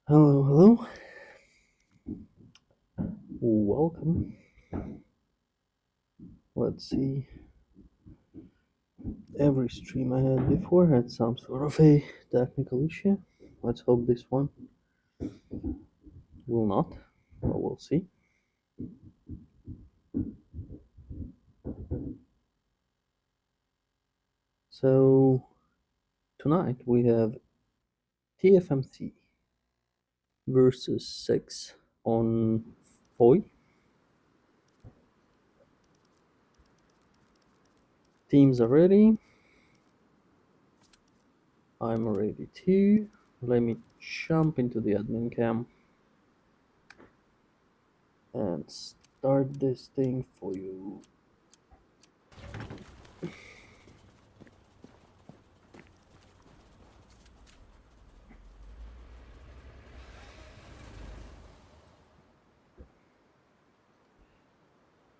Hello, hello. Welcome. Let's see. Every stream I had before had some sort of a technical issue. Let's hope this one will not, but we'll see. So, tonight we have TFMC versus 6 on FOI. Teams are ready. I'm ready too. Let me jump into the admin cam and start this thing for you.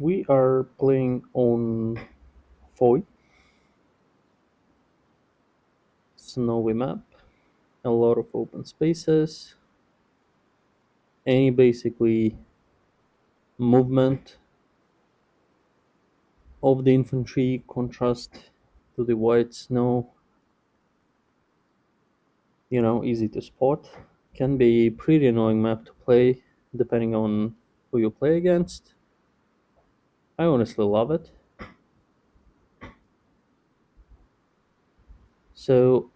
We are playing on FOI, snowy map, a lot of open spaces. Any basically movement of the infantry contrast to the white snow, easy to spot. Can be a pretty annoying map to play depending on who you play against. I honestly love it. So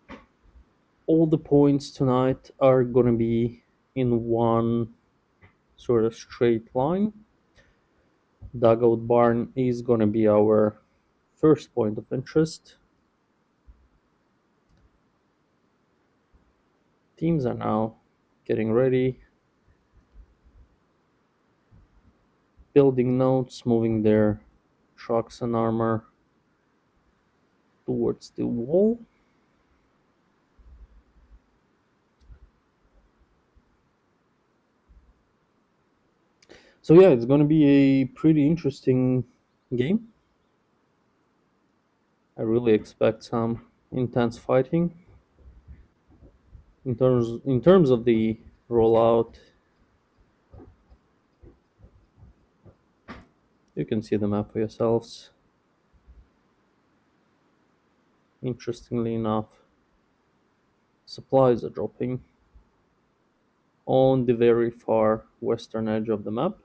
all the points tonight are gonna be in one sort of straight line. Dugout barn is gonna be our first point of interest. Teams are now getting ready, building nodes, moving their trucks and armor towards the wall. So yeah, it's gonna be a pretty interesting game. I really expect some intense fighting. In terms of the rollout, you can see the map for yourselves. Interestingly enough, supplies are dropping on the very far western edge of the map,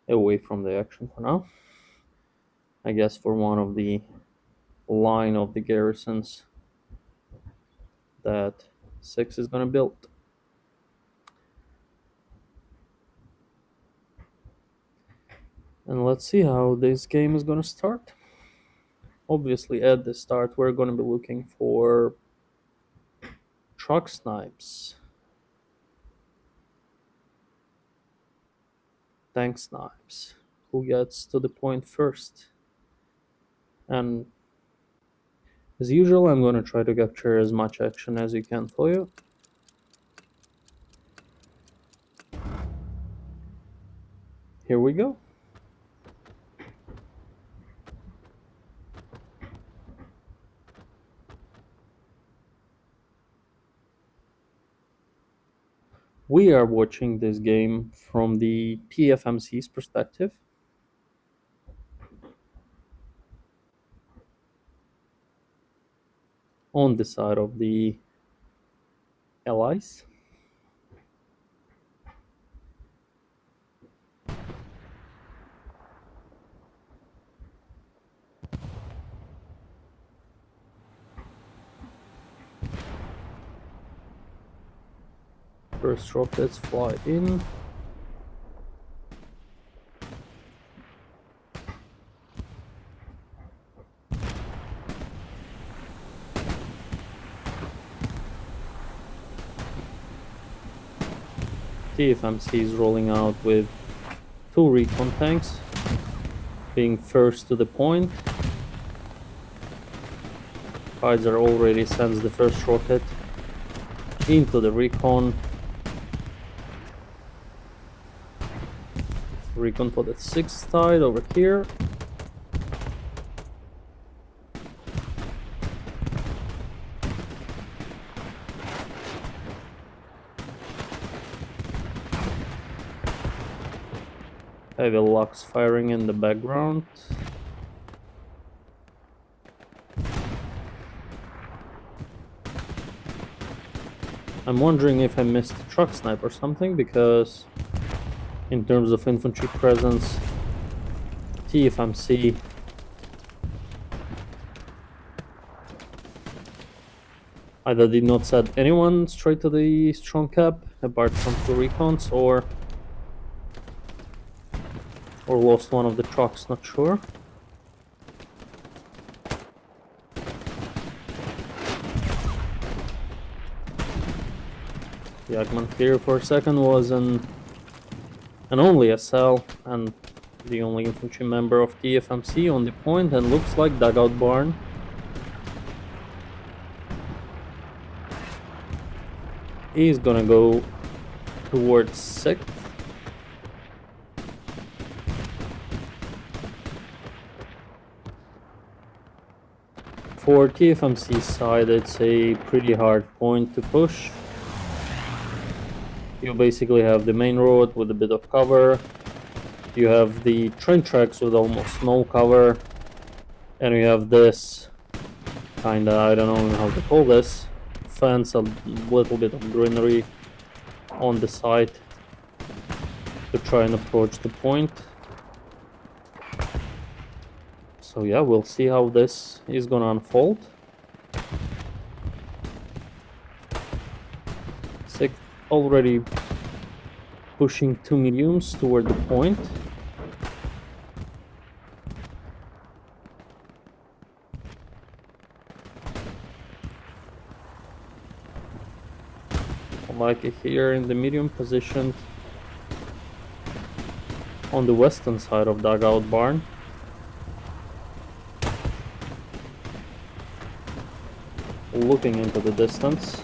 away from the action for now. I guess for one of the line of the garrisons that 6 is gonna build. And let's see how this game is gonna start. Obviously at the start we're gonna be looking for truck snipes, tank snipes, who gets to the point first. And as usual, I'm gonna try to capture as much action as you can for you. Here we go. We are watching this game from the TFMC's perspective. On the side of the allies. First rockets fly in. TFMC is rolling out with 2 recon tanks, being first to the point. Kaiser already sends the first rocket into the recon. Recon for the 6th side over here. Heavy locks firing in the background. I'm wondering if I missed a truck snipe or something, because in terms of infantry presence, TFMC either did not send anyone straight to the strong cap, apart from 2 recons, or lost one of the trucks, not sure. Jagman here for a second was an only SL and the only infantry member of TFMC on the point, and looks like Dugout Barn is gonna go towards 6th. For TFMC side, it's a pretty hard point to push. You basically have the main road with a bit of cover, you have the train tracks with almost no cover, and you have this kinda, I don't know how to call this, fence, a little bit of greenery on the side to try and approach the point. So yeah, we'll see how this is gonna unfold. 6th already pushing 2 mediums toward the point. Like here in the medium position on the western side of Dugout Barn. Looking into the distance.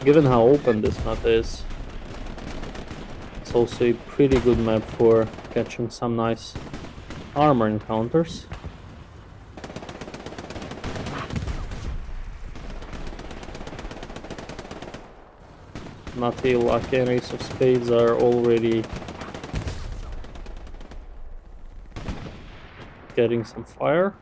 Given how open this map is, it's also a pretty good map for catching some nice armor encounters. Nutty, Lucky, and Ace of Spades are already getting some fire.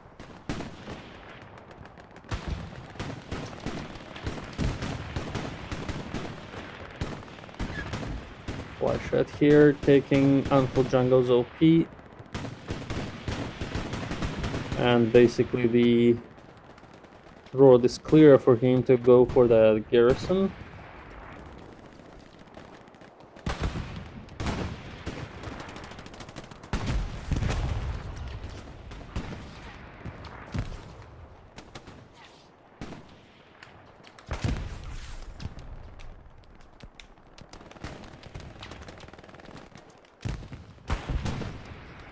Flashhead here, taking Uncle Django's OP. And basically the road is clear for him to go for the garrison.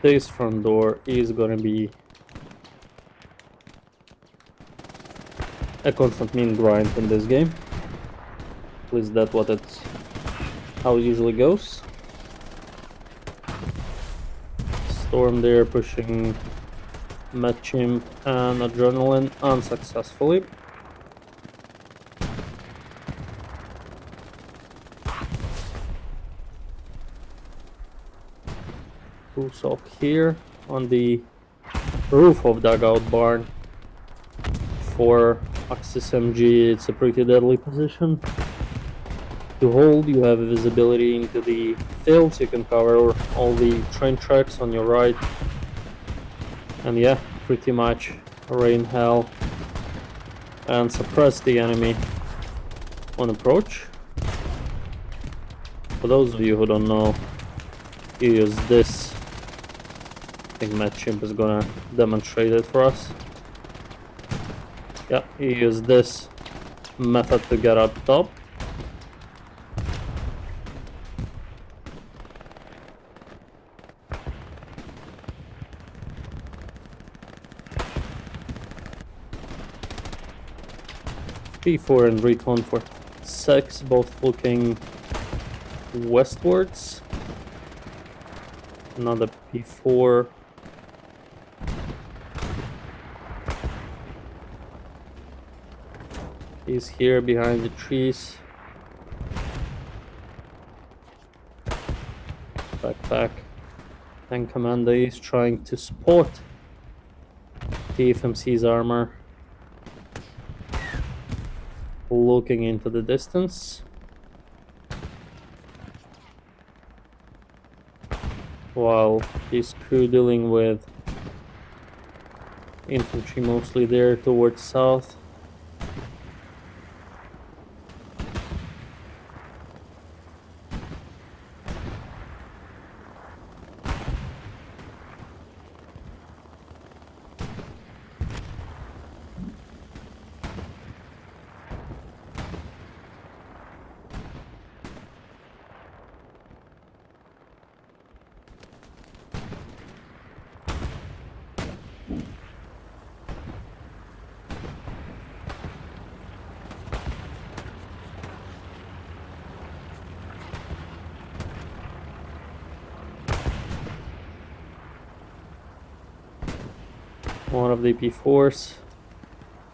This front door is gonna be a constant mean grind in this game. At least that's how it usually goes. Storm there pushing Mad Chimp and Adrenaline unsuccessfully. Sock here on the roof of Dugout Barn. For Axis MG, it's a pretty deadly position to hold. You have visibility into the fields, you can cover all the train tracks on your right, and yeah, pretty much rain hell and suppress the enemy on approach. For those of you who don't know, you use this. I think Mad Chimp is gonna demonstrate it for us. Yeah, he used this method to get up top. P4 and Recon for 6, both looking westwards. Another P4. He's here behind the trees. back. Tank commander is trying to spot TFMC's armor, looking into the distance, while his crew dealing with infantry mostly there towards south. One of the P4's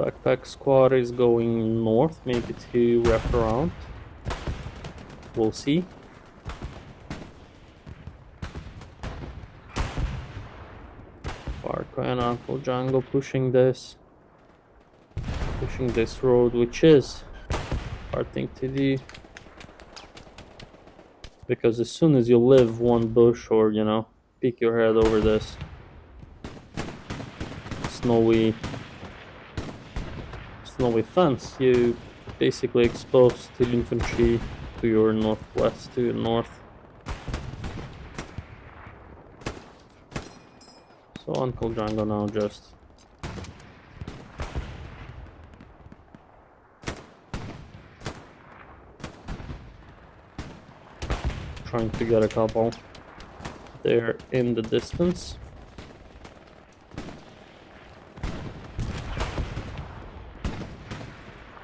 backpack squad is going north, maybe to wrap around. We'll see. Farco and Uncle Django pushing this road, which is a hard thing to do. Because as soon as you live one bush or, peek your head over this snowy fence, you basically exposed to infantry to your northwest, to your north. So Uncle Django now just trying to get a couple there in the distance.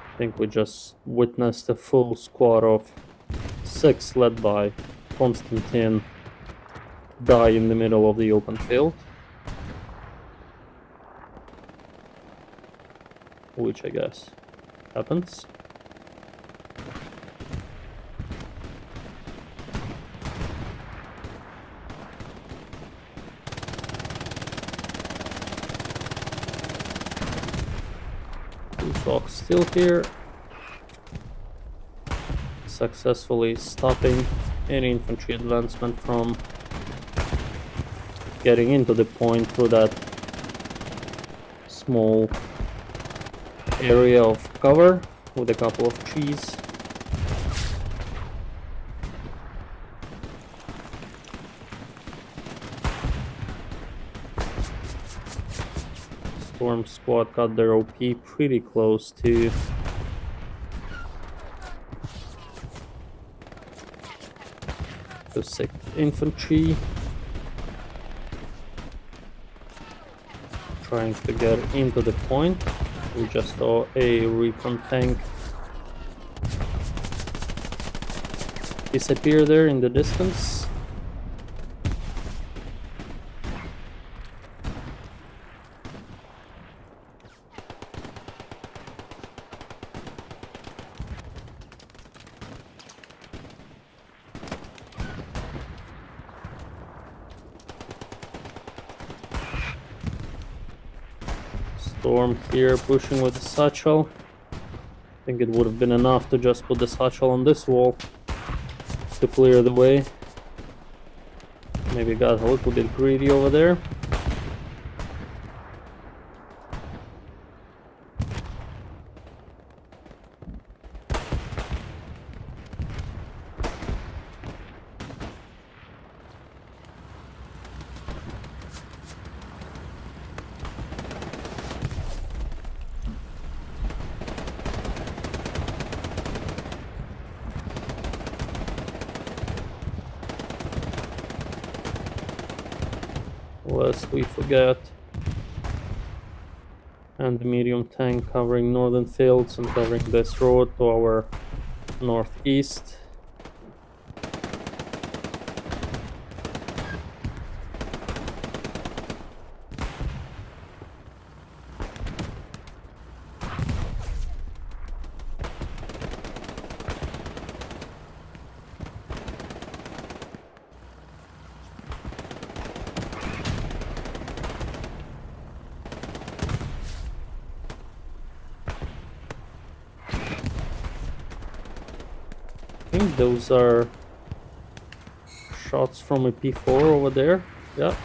I think we just witnessed a full squad of 6 led by Constantine die in the middle of the open field, which I guess happens. Shock still here, successfully stopping any infantry advancement from getting into the point through that small area of cover with a couple of trees. Storm squad got their OP pretty close to the 6th Infantry, trying to get into the point. We just saw a recon tank disappear there in the distance. Storm here pushing with the satchel. I think it would have been enough to just put the satchel on this wall to clear the way. Maybe got a little bit greedy over there. Lest we forget. And the medium tank covering northern fields and covering this road to our northeast. think those are shots from a P4 over there. Yeah.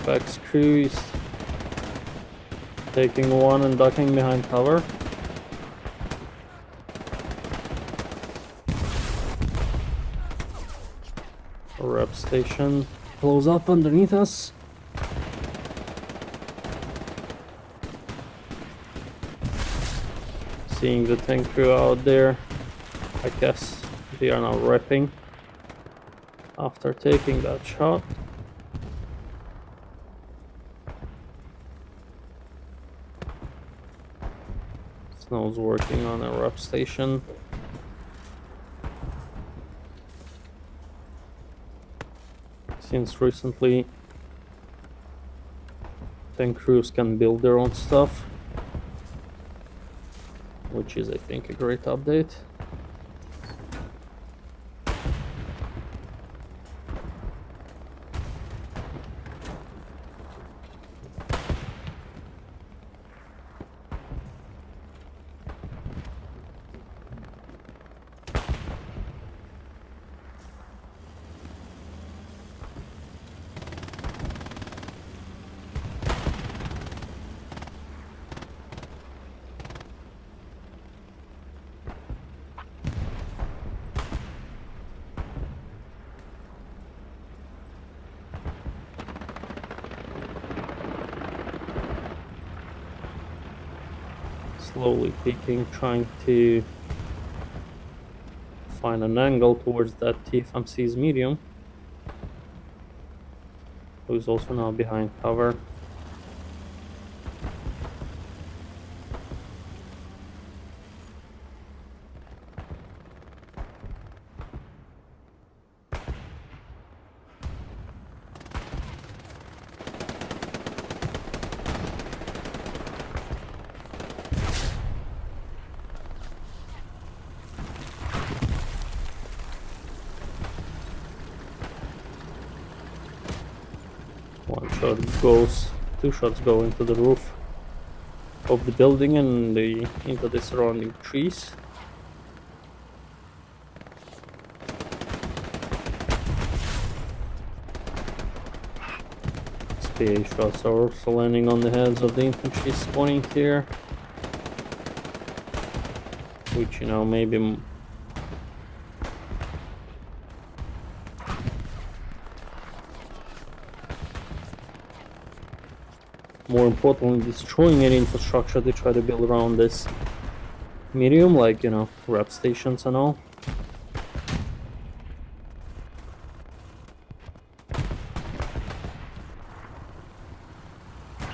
FX crew is taking one and ducking behind cover. A rep station blows up underneath us. Seeing the tank crew out there, I guess they are now repping after taking that shot. Snow's working on a rep station. Since recently, tank crews can build their own stuff, which is, I think, a great update. Slowly peeking, trying to find an angle towards that TFMC's medium, who's also now behind cover. One shot goes, two shots go into the roof of the building and into the surrounding trees. SPA shots are also landing on the heads of the infantry spawning here, which, you know, maybe more importantly, destroying any infrastructure they try to build around this medium, like, you know, rep stations and all.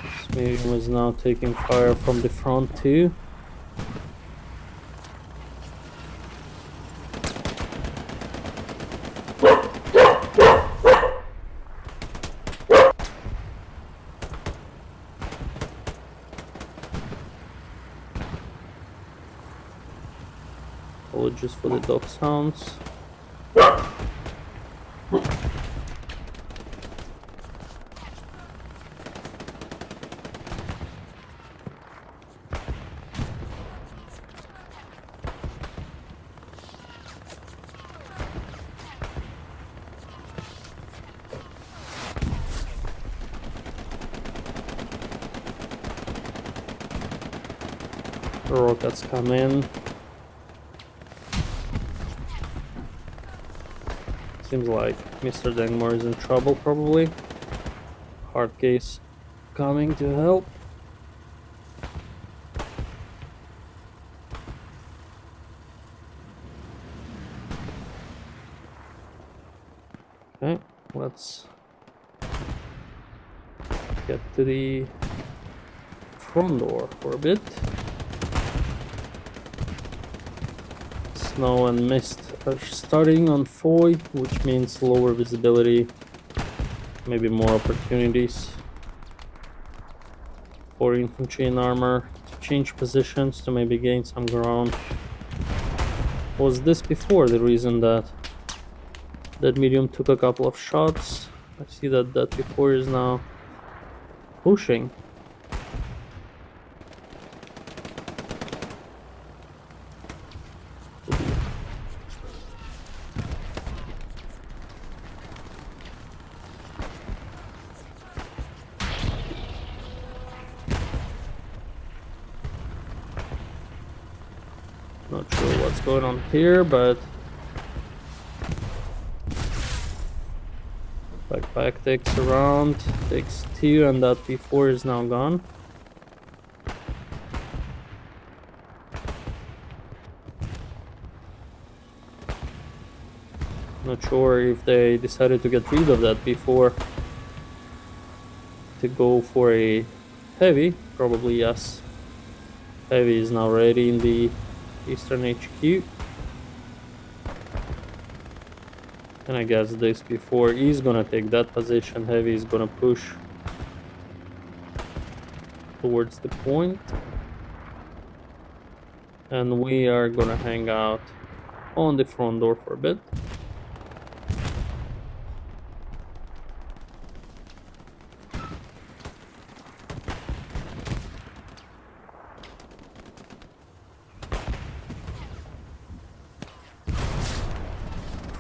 This medium is now taking fire from the front too. Apologies for the dog sounds. Rockets come in. Seems like Mr. Dengmore is in trouble, probably. Hard case coming to help. Okay, let's get to the front door for a bit. Snow and mist are starting on Foy, which means lower visibility, maybe more opportunities for infantry and armor to change positions to maybe gain some ground. Was this before the reason that medium took a couple of shots? I see that before is now pushing. Not sure what's going on here, but backpack takes around, takes 2, and that P4 is now gone. Not sure if they decided to get rid of that P4 to go for a heavy. Probably yes. Heavy is now ready in the Eastern HQ. And I guess this P4 is gonna take that position. Heavy is gonna push towards the point. And we are gonna hang out on the front door for a bit.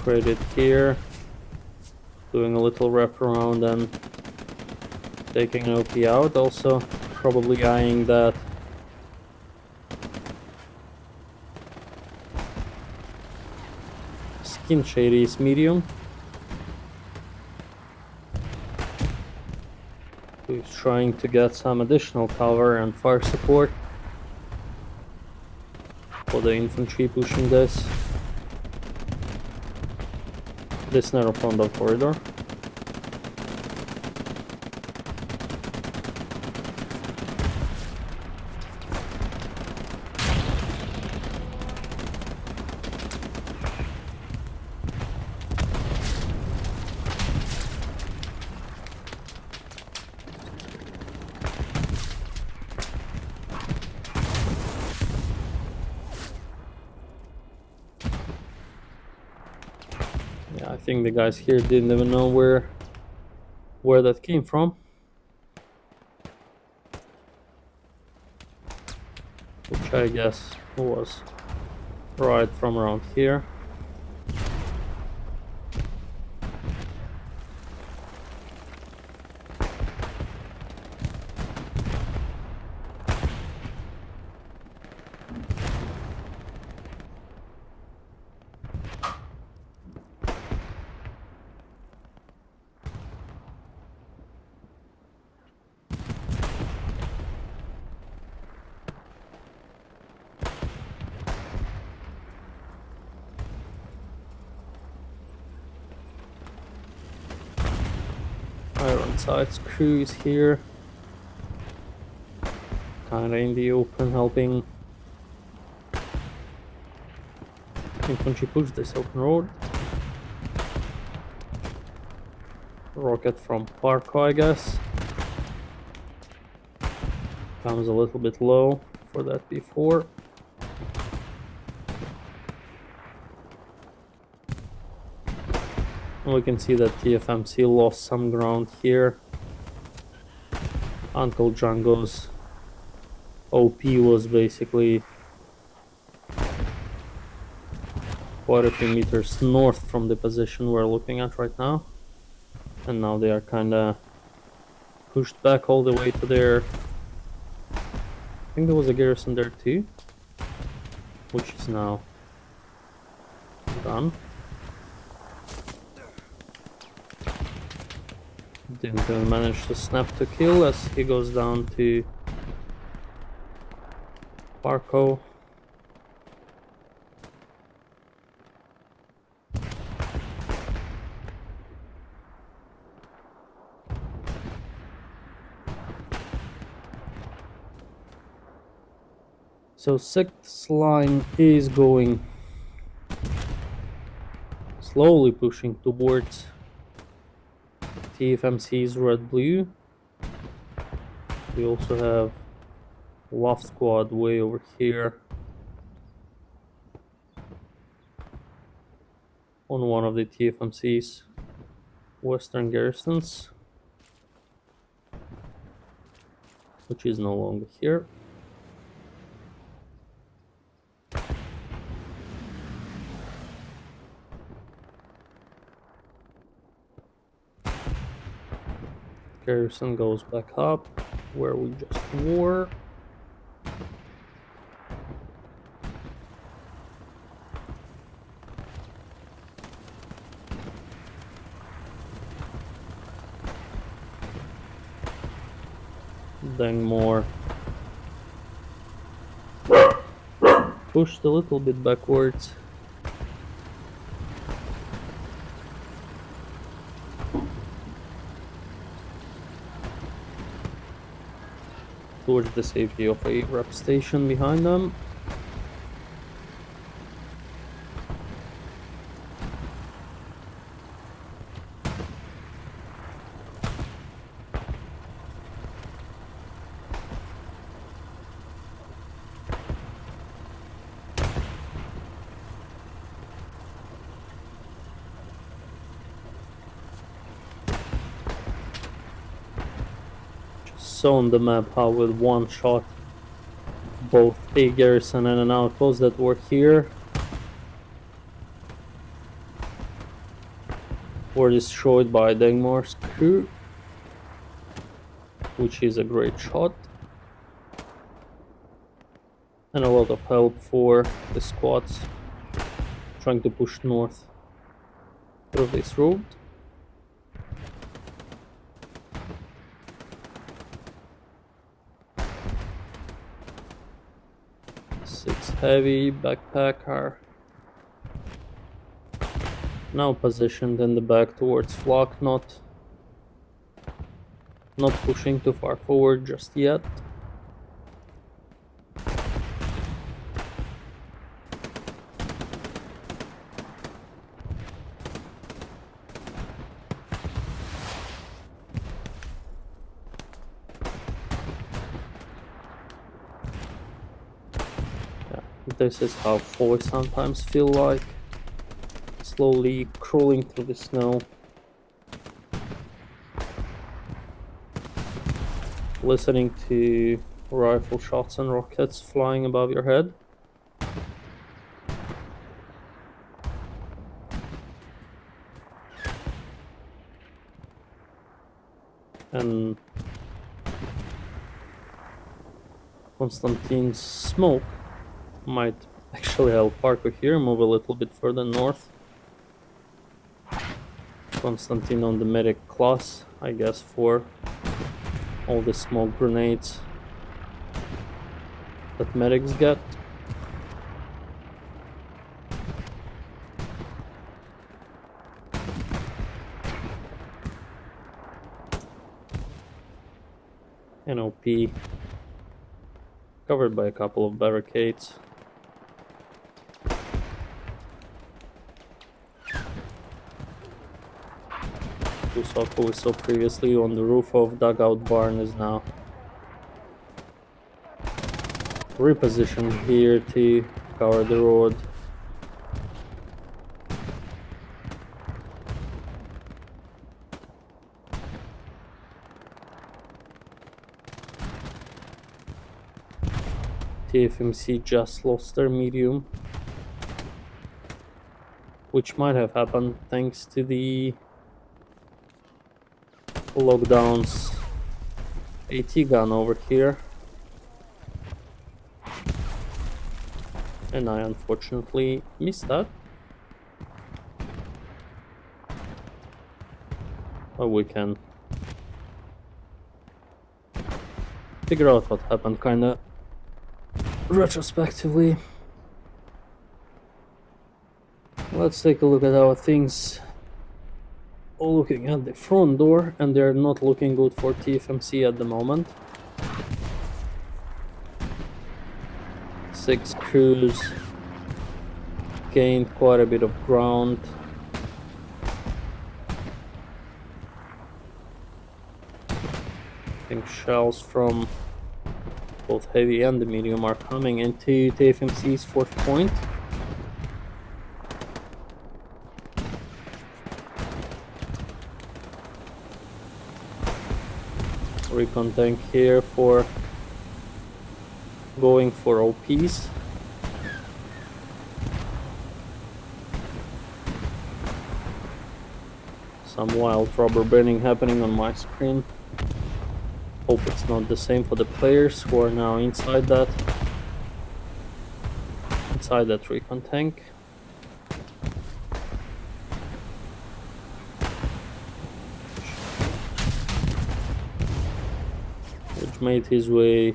Credit here, doing a little wrap around and taking an OP out. Also probably eyeing that Skin Shady is medium. He's trying to get some additional cover and fire support for the infantry pushing this narrow front door corridor. Yeah, I think the guys here didn't even know where that came from. Which I guess was right from around here. Iron Sights crew is here, kinda in the open, helping infantry push this open road. Rocket from Parko, I guess. Comes a little bit low for that P4. We can see that TFMC lost some ground here. Uncle Django's OP was basically quite a few meters north from the position we're looking at right now. And now they are kinda pushed back all the way to their... I think there was a garrison there too, which is now done. Didn't even manage to snap to kill as he goes down to Parko. So 6th line is going slowly pushing towards TFMC's red-blue. We also have Waff Squad way over here on one of the TFMC's western garrisons, which is no longer here. Garrison goes back up where we just were. Then more. Pushed a little bit backwards. Towards the safety of a rep station behind them. So on the map how with one shot both a garrison and an outpost that were here were destroyed by Dagmar's crew, which is a great shot, and a lot of help for the squads trying to push north through this road. Six heavy backpack are now positioned in the back towards flock, not pushing too far forward just yet. This is how foes sometimes feel like, slowly crawling through the snow, listening to rifle shots and rockets flying above your head. And Konstantin's smoke might actually help Parko here move a little bit further north. Konstantin on the medic class, I guess, for all the smoke grenades that medics get. NOP covered by a couple of barricades. Kusako we saw previously on the roof of Dugout barn is now repositioned here to cover the road. TFMC just lost their medium, which might have happened thanks to the lockdowns AT gun over here, and I unfortunately missed that. But we can figure out what happened kinda retrospectively. Let's take a look at how things looking at the front door, and they're not looking good for TFMC at the moment. 6 crews gained quite a bit of ground. I think shells from both heavy and the medium are coming into TFMC's 4th point. Recon tank here for going for OPs. Some wild rubber burning happening on my screen. Hope it's not the same for the players who are now inside that recon tank. which made his way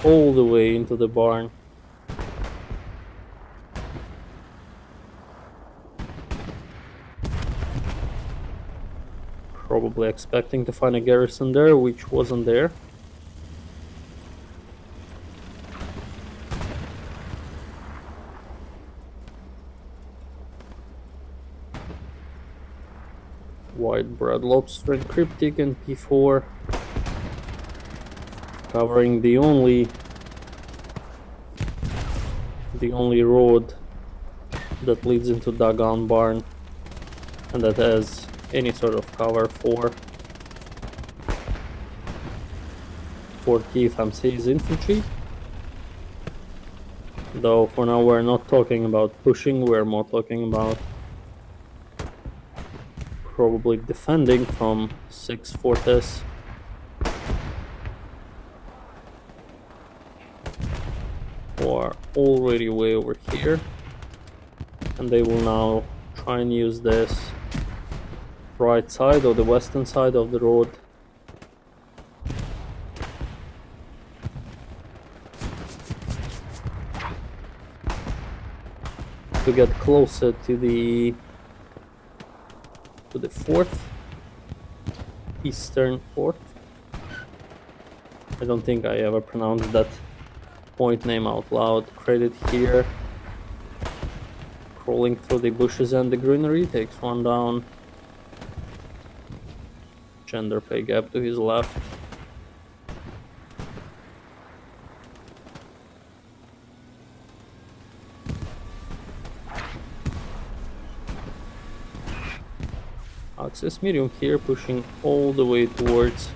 all the way into the barn. Probably expecting to find a garrison there, which wasn't there. White bread lobster and cryptic and P4 covering the only road that leads into Dugout barn and that has any sort of cover for TFMC's infantry. Though for now we're not talking about pushing, we're more talking about probably defending from 6 fortress. Who are already way over here, and they will now try and use this right side or the western side of the road to get closer to the fourth eastern fort. I don't think I ever pronounced that point name out loud. Credit here. Crawling through the bushes and the greenery, takes one down. Gender pay gap to his left. Access medium here, pushing all the way towards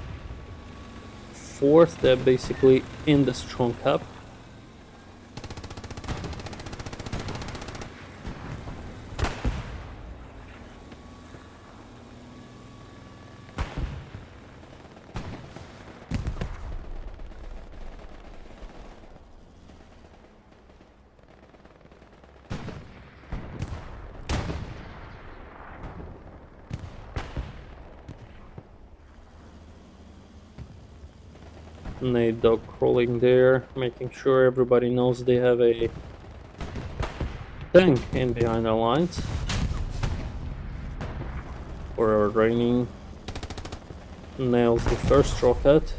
fourth. They're basically in the strong cap. Nate Dog crawling there, making sure everybody knows they have a tank in behind our lines. Forever Raining nails the first rocket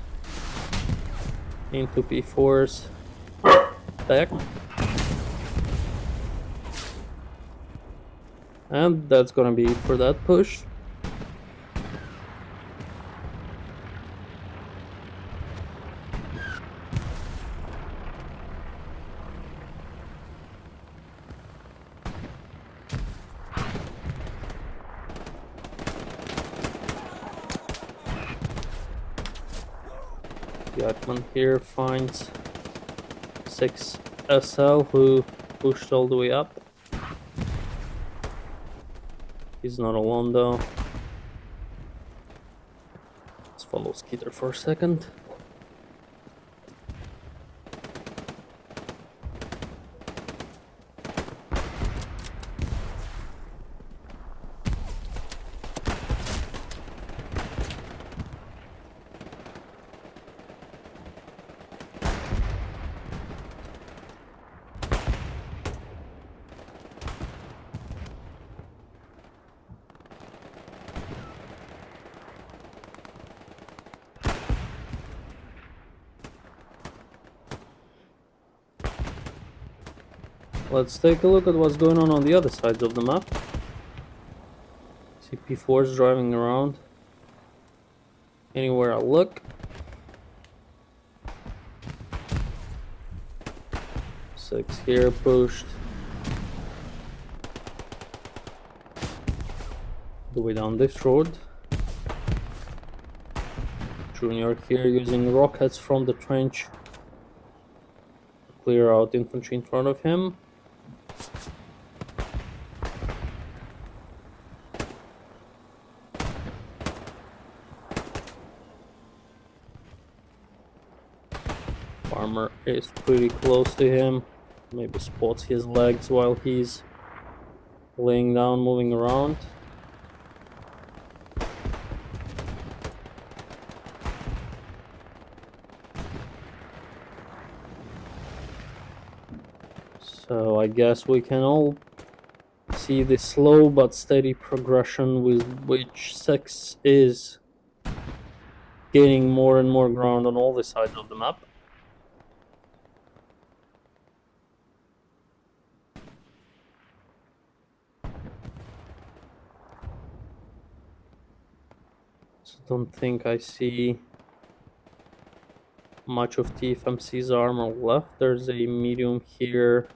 into P4's back. And that's gonna be it for that push. Gatman here finds 6 SL who pushed all the way up. He's not alone though. Let's follow Skeeter for a second. Let's take a look at what's going on the other sides of the map. CP4's driving around anywhere I look. 6 here pushed. The way down this road. Junior here using rockets from the trench to clear out infantry in front of him. Farmer is pretty close to him. Maybe spots his legs while he's laying down, moving around. So I guess we can all see the slow but steady progression with which 6 is gaining more and more ground on all the sides of the map. So don't think I see much of TFMC's armor left. There's a medium here,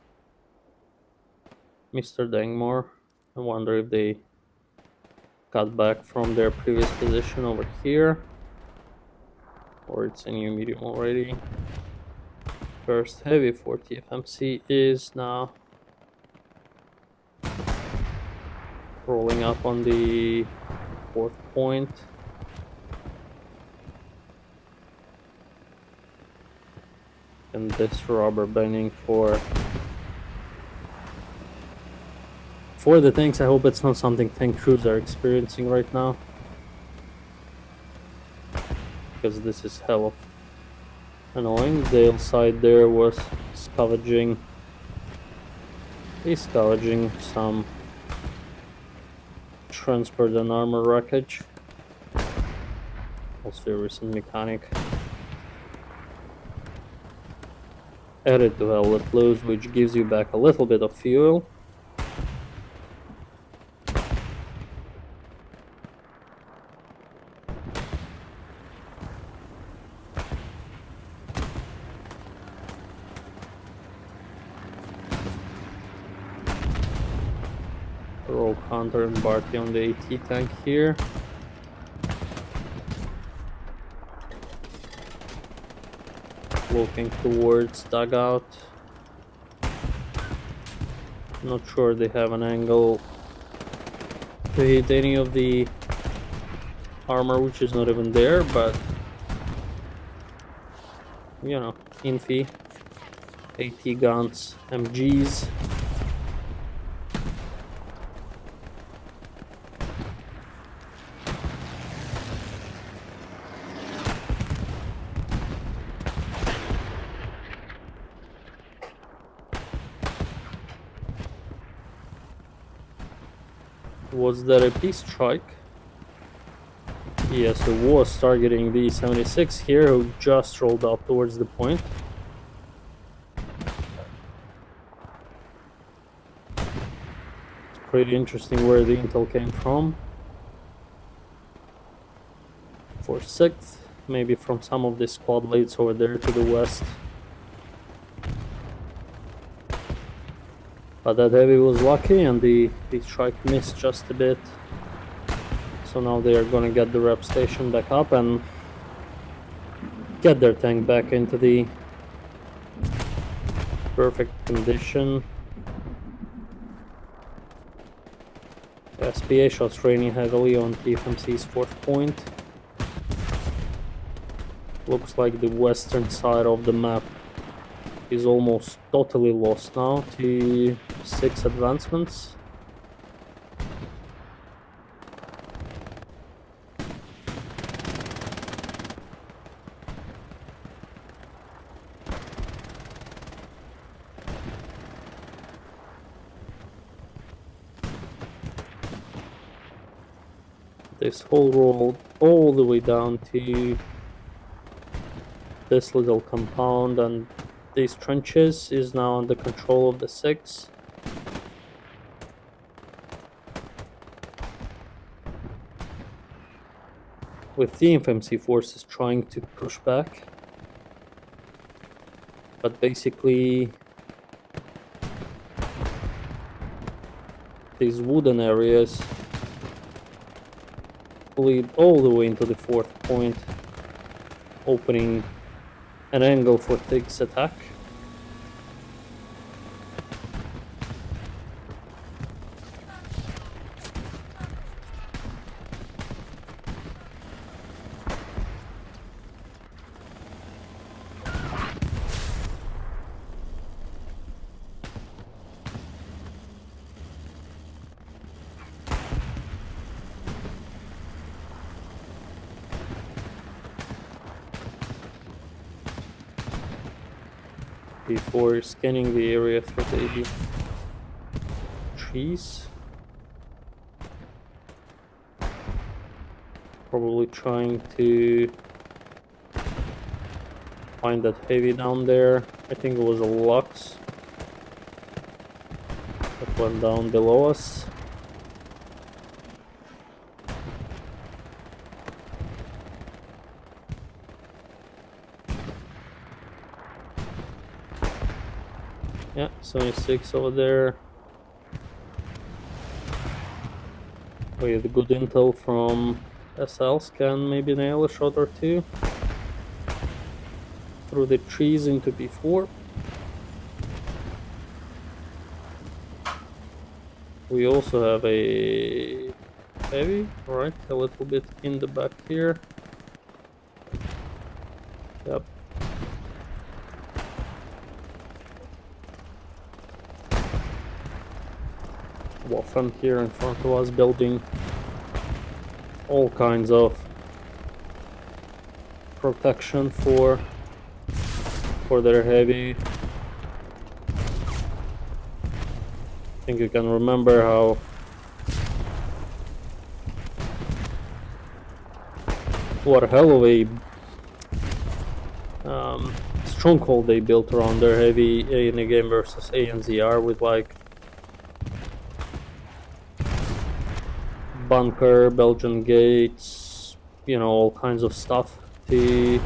Mr. Dangmore. I wonder if they got back from their previous position over here, or it's a new medium already. First heavy for TFMC is now rolling up on the 4th point. And this rubber banding for the tanks. I hope it's not something tank crews are experiencing right now, because this is hell of annoying. Dale side there was scavenging some transport and armor wreckage. Also a recent mechanic added to Hell Let Loose, which gives you back a little bit of fuel. Roll counter and Barty on the AT tank here. Looking towards Dugout. Not sure they have an angle to hit any of the armor, which is not even there, but you know, Infi, AT guns, MGs. Was that a peace strike? Yes, it was targeting the 76 here, who just rolled up towards the point. It's pretty interesting where the intel came from. For 6th, maybe from some of the squad leads over there to the west. But that heavy was lucky, and the strike missed just a bit. So now they are gonna get the rep station back up and get their tank back into the perfect condition. SPA shots raining heavily on TFMC's 4th point. Looks like the western side of the map is almost totally lost now to 6 advancements. This whole road all the way down to this little compound, and these trenches is now under control of the 6. With the TFMC forces trying to push back, but basically these wooden areas lead all the way into the 4th point, opening an angle for Tig's attack. before scanning the area through the trees. Probably trying to find that heavy down there. I think it was a Lux that went down below us. Yeah, 76 over there. We had good intel from SLs, can maybe nail a shot or two through the trees into B4. We also have a heavy, right, a little bit in the back here. Yep. Waffen here in front of us, building all kinds of protection for their heavy. I think you can remember how what a hell of a stronghold they built around their heavy in a game versus ANZR with like bunker, Belgian gates, you know, all kinds of stuff to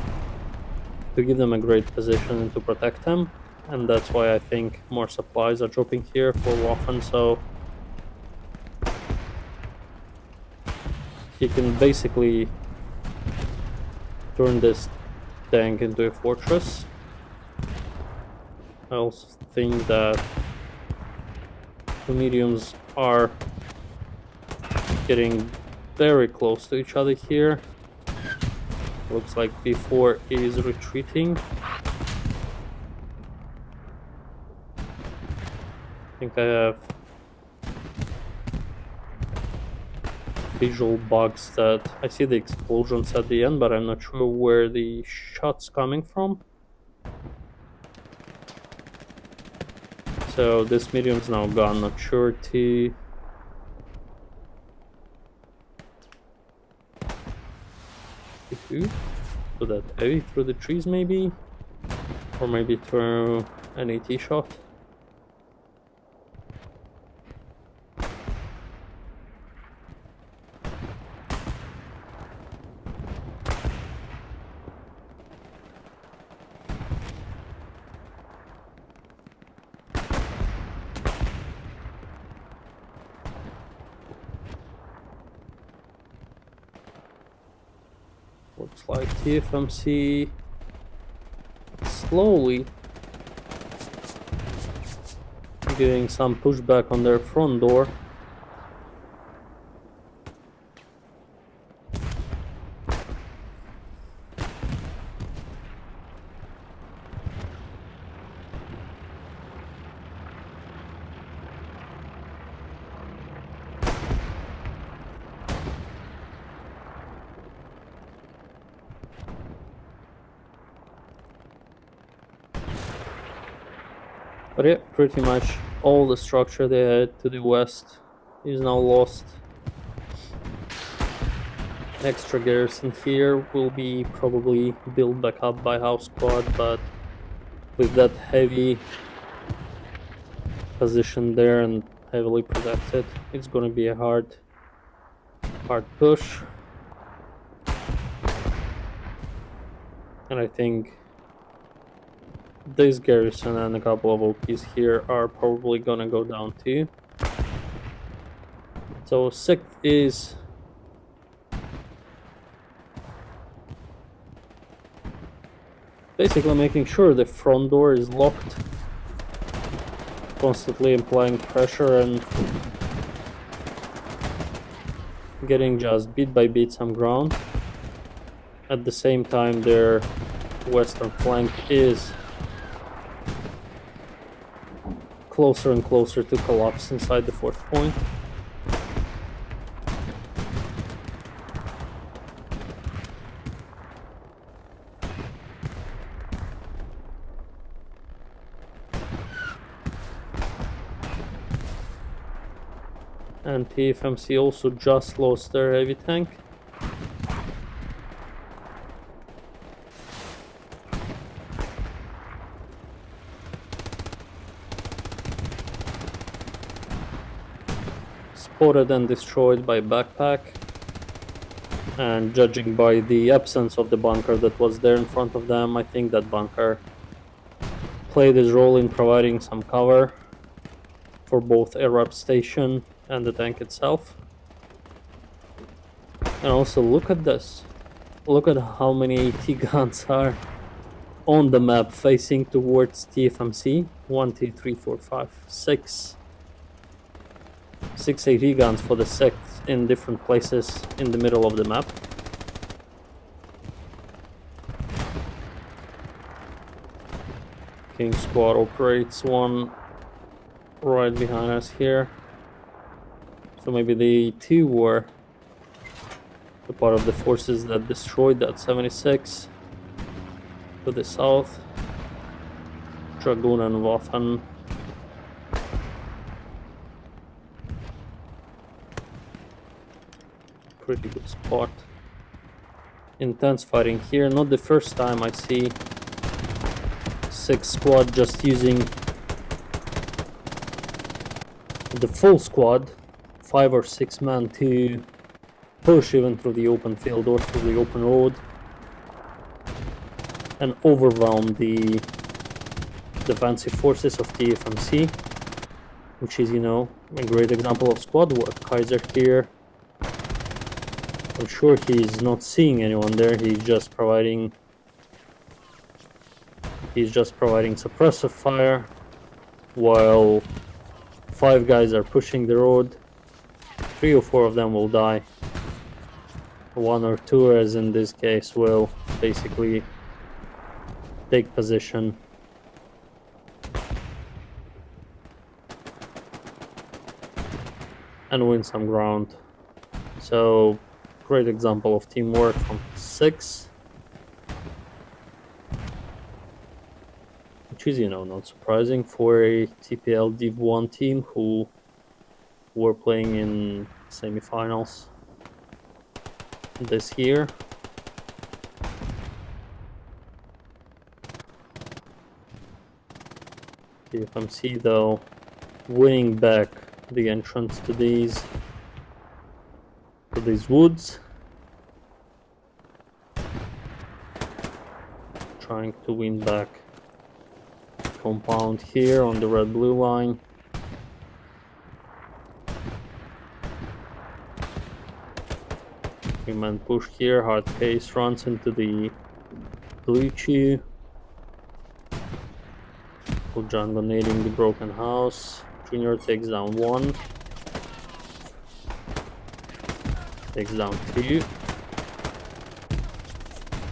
give them a great position and to protect them. And that's why I think more supplies are dropping here for Waffen, so he can basically turn this tank into a fortress. I also think that the mediums are getting very close to each other here. Looks like B4 is retreating. I think I have visual bugs that I see the explosions at the end, but I'm not sure where the shot's coming from. So this medium's now gone, not sure to so that heavy through the trees maybe, or maybe through an AT shot. Looks like TFMC slowly getting some pushback on their front door. But yeah, pretty much all the structure they had to the west is now lost. Extra garrison here will be probably built back up by house squad, but with that heavy position there and heavily protected, it's gonna be a hard push. And I think this garrison and a couple of OPs here are probably gonna go down too. So 6th is basically making sure the front door is locked, constantly applying pressure and getting just bit by bit some ground. At the same time, their western flank is closer and closer to collapse inside the 4th point. And TFMC also just lost their heavy tank. Spotted and destroyed by backpack. And judging by the absence of the bunker that was there in front of them, I think that bunker played his role in providing some cover for both Arab station and the tank itself. And also look at this. Look at how many AT guns are on the map facing towards TFMC. 1, 2, 3, 4, 5, 6. 6 AT guns for the sect in different places in the middle of the map. King Squad operates one right behind us here. So maybe the two were the part of the forces that destroyed that 76 to the south. Dragoon and Waffen. Pretty good spot. Intense fighting here. Not the first time I see 6 squad just using the full squad, 5 or 6 men, to push even through the open field or through the open road and overwhelm the defensive forces of TFMC, which is, you know, a great example of squad work. Kaiser here, I'm sure he's not seeing anyone there, he's just providing suppressive fire while 5 guys are pushing the road. 3 or 4 of them will die. 1 or 2, as in this case, will basically take position. And win some ground. So, great example of teamwork from 6. Which is, you know, not surprising for a TPL Div 1 team who were playing in semifinals this year. TFMC though winning back the entrance to these woods, trying to win back compound here on the red-blue line. Man push here, hard case runs into the blue chew. Django nading the broken house. Junior takes down 1. Takes down 2.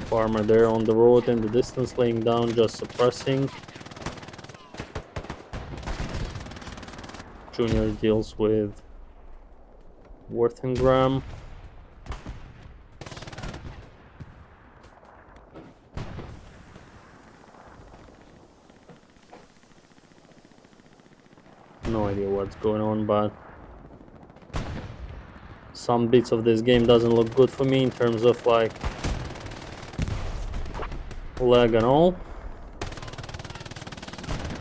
Farmer there on the road in the distance, laying down, just suppressing. Junior deals with Worthengram. No idea what's going on, but some bits of this game doesn't look good for me in terms of like lag and all.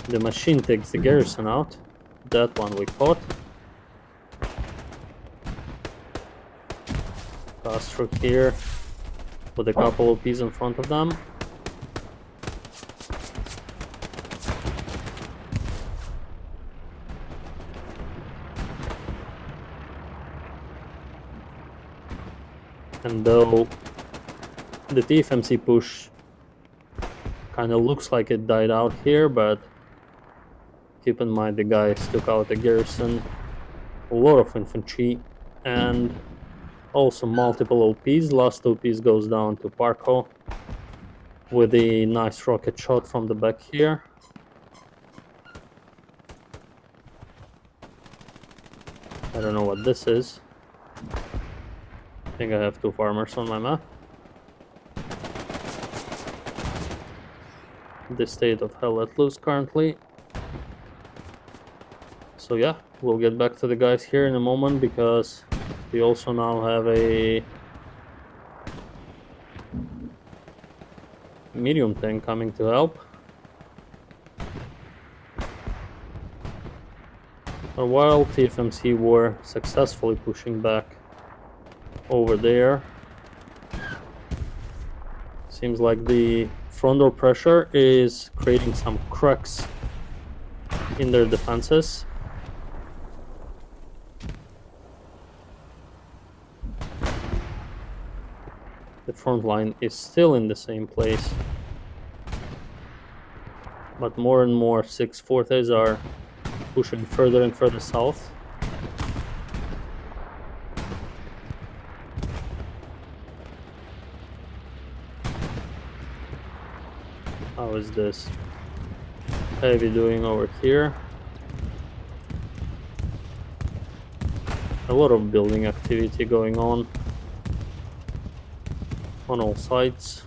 The machine takes the garrison out. That one we caught. Pass through here with a couple of Ps in front of them. And though the TFMC push kind of looks like it died out here, but keep in mind the guys took out the garrison, a lot of infantry, and also multiple OPs. Last OPs goes down to Parko with a nice rocket shot from the back here. I don't know what this is. I think I have 2 farmers on my map. The state of hell let loose currently. So yeah, we'll get back to the guys here in a moment because we also now have a medium tank coming to help. And while TFMC were successfully pushing back over there, seems like the front door pressure is creating some cracks in their defenses. The front line is still in the same place, but more and more 6 Fortes are pushing further and further south. How is this heavy doing over here? A lot of building activity going on all sides.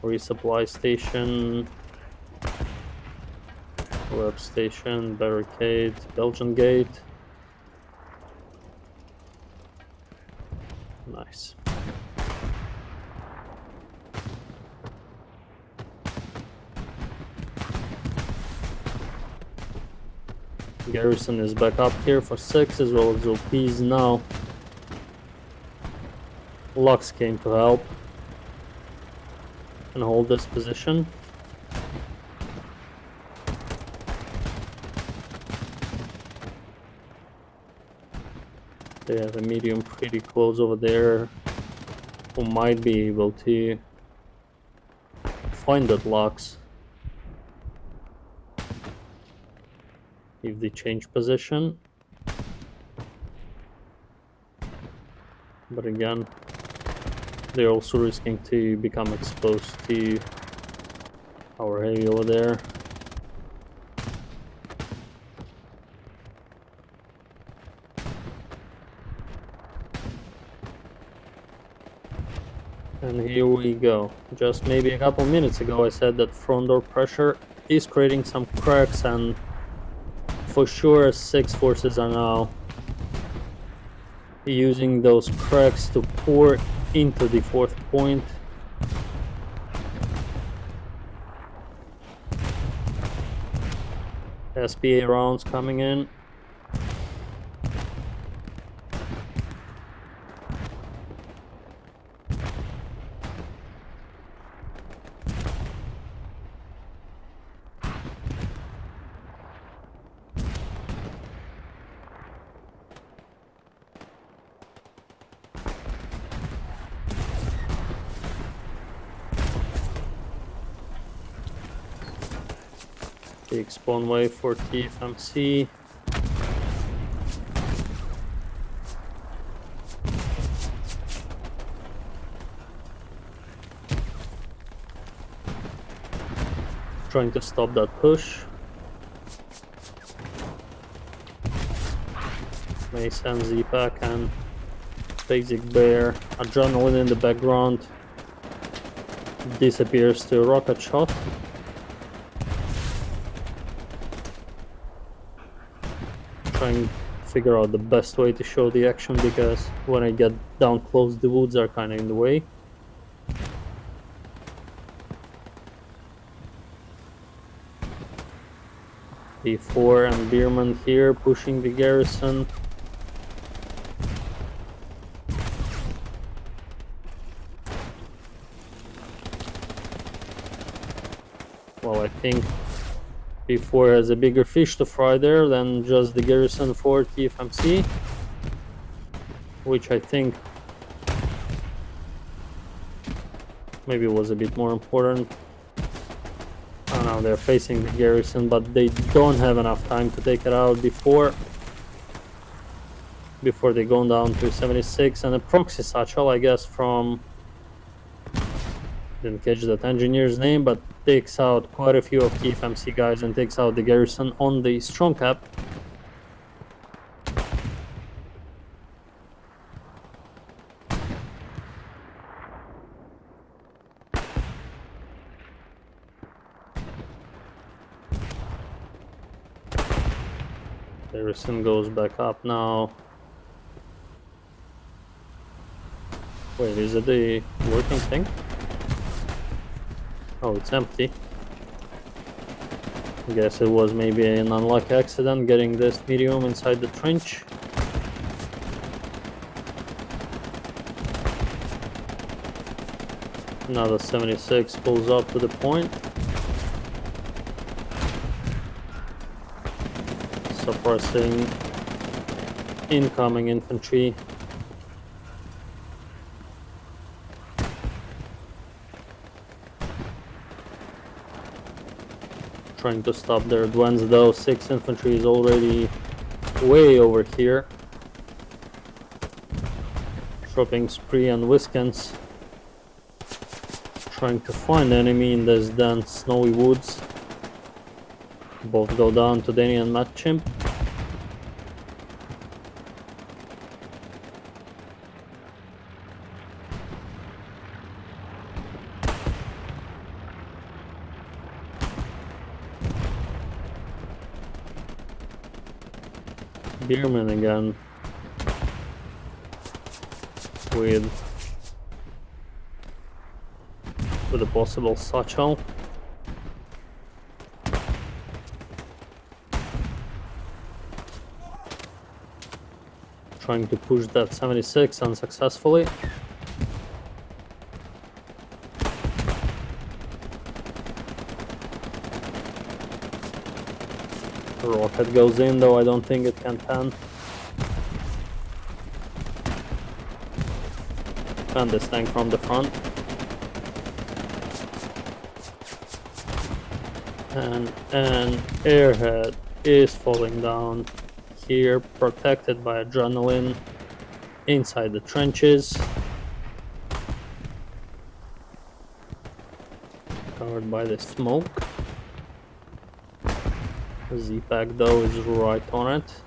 Resupply station, web station, barricade, Belgian gate. Nice. Garrison is back up here for 6 as well as OPs now. Lux came to help and hold this position. They have a medium pretty close over there who might be able to find that Lux if they change position. But again, they're also risking to become exposed to our heavy over there. And here we go. Just maybe a couple minutes ago I said that front door pressure is creating some cracks, and for sure 6 forces are now using those cracks to pour into the 4th point. SPA rounds coming in. Big spawn wave for TFMC. Trying to stop that push. Mason, Z-Pack and Basic Bear. Adrenaline in the background disappears to a rocket shot. Trying to figure out the best way to show the action, because when I get down close the woods are kind of in the way. B4 and Bierman here pushing the garrison. Well, I think B4 has a bigger fish to fry there than just the garrison for TFMC, which I think maybe was a bit more important. Oh no, they're facing the garrison, but they don't have enough time to take it out before they go down to 76. And a proxy satchel, I guess, from, didn't catch that engineer's name, but takes out quite a few of TFMC guys and takes out the garrison on the strong cap. Garrison goes back up now. Wait, is it the working thing? Oh, it's empty. Guess it was maybe an unlucky accident getting this medium inside the trench. Now the 76 pulls up to the point. Suppressing incoming infantry. Trying to stop their advance though. 6 infantry is already way over here. Dropping spree and Wiskins. Trying to find the enemy in this dense snowy woods. Both go down to Danny and Matt Chimp. Bierman again with a possible satchel. Trying to push that 76 unsuccessfully. Rocket goes in, though I don't think it can pan. Pan this tank from the front. And an airhead is falling down here, protected by adrenaline inside the trenches. Covered by the smoke. Z-Pack though is right on it.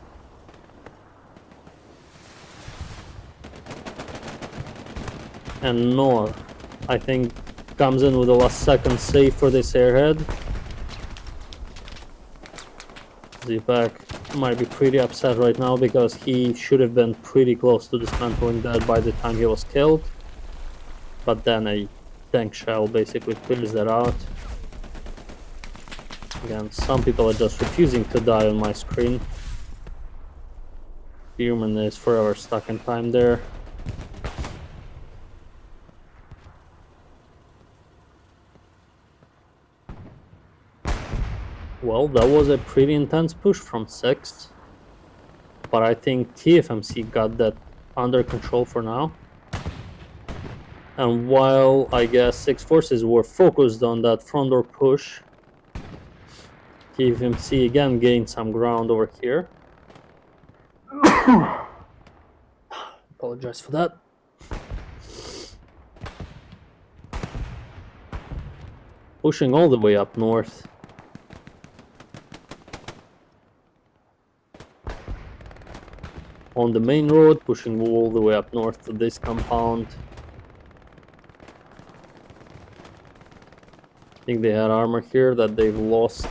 And Noah, I think, comes in with a last second save for this airhead. Z-Pack might be pretty upset right now because he should have been pretty close to dismantling that by the time he was killed. But then a tank shell basically clears that out. Again, some people are just refusing to die on my screen. Bierman is forever stuck in time there. Well, that was a pretty intense push from 6th, but I think TFMC got that under control for now. And while I guess 6 forces were focused on that front door push, TFMC again gained some ground over here. Apologize for that. Pushing all the way up north. On the main road, pushing all the way up north to this compound. I think they had armor here that they've lost.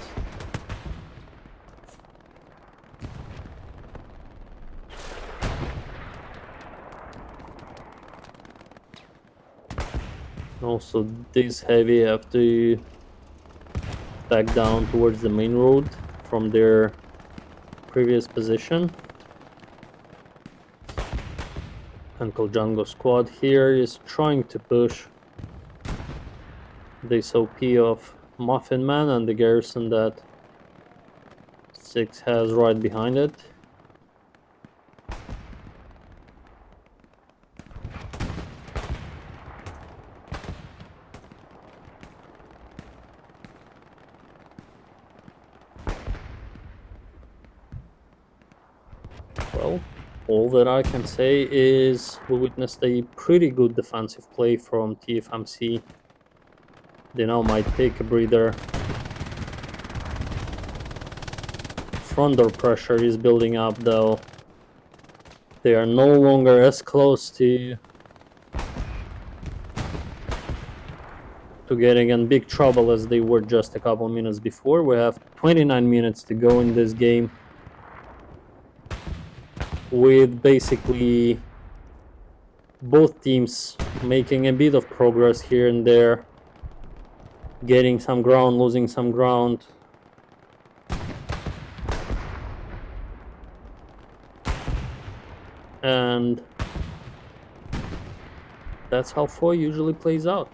Also, this heavy have to back down towards the main road from their previous position. Uncle Django squad here is trying to push this OP of Muffin Man and the garrison that 6 has right behind it. Well, all that I can say is we witnessed a pretty good defensive play from TFMC. They now might take a breather. Front door pressure is building up though. They are no longer as close to getting in big trouble as they were just a couple minutes before. We have 29 minutes to go in this game. with basically both teams making a bit of progress here and there, getting some ground, losing some ground. And that's how four usually plays out.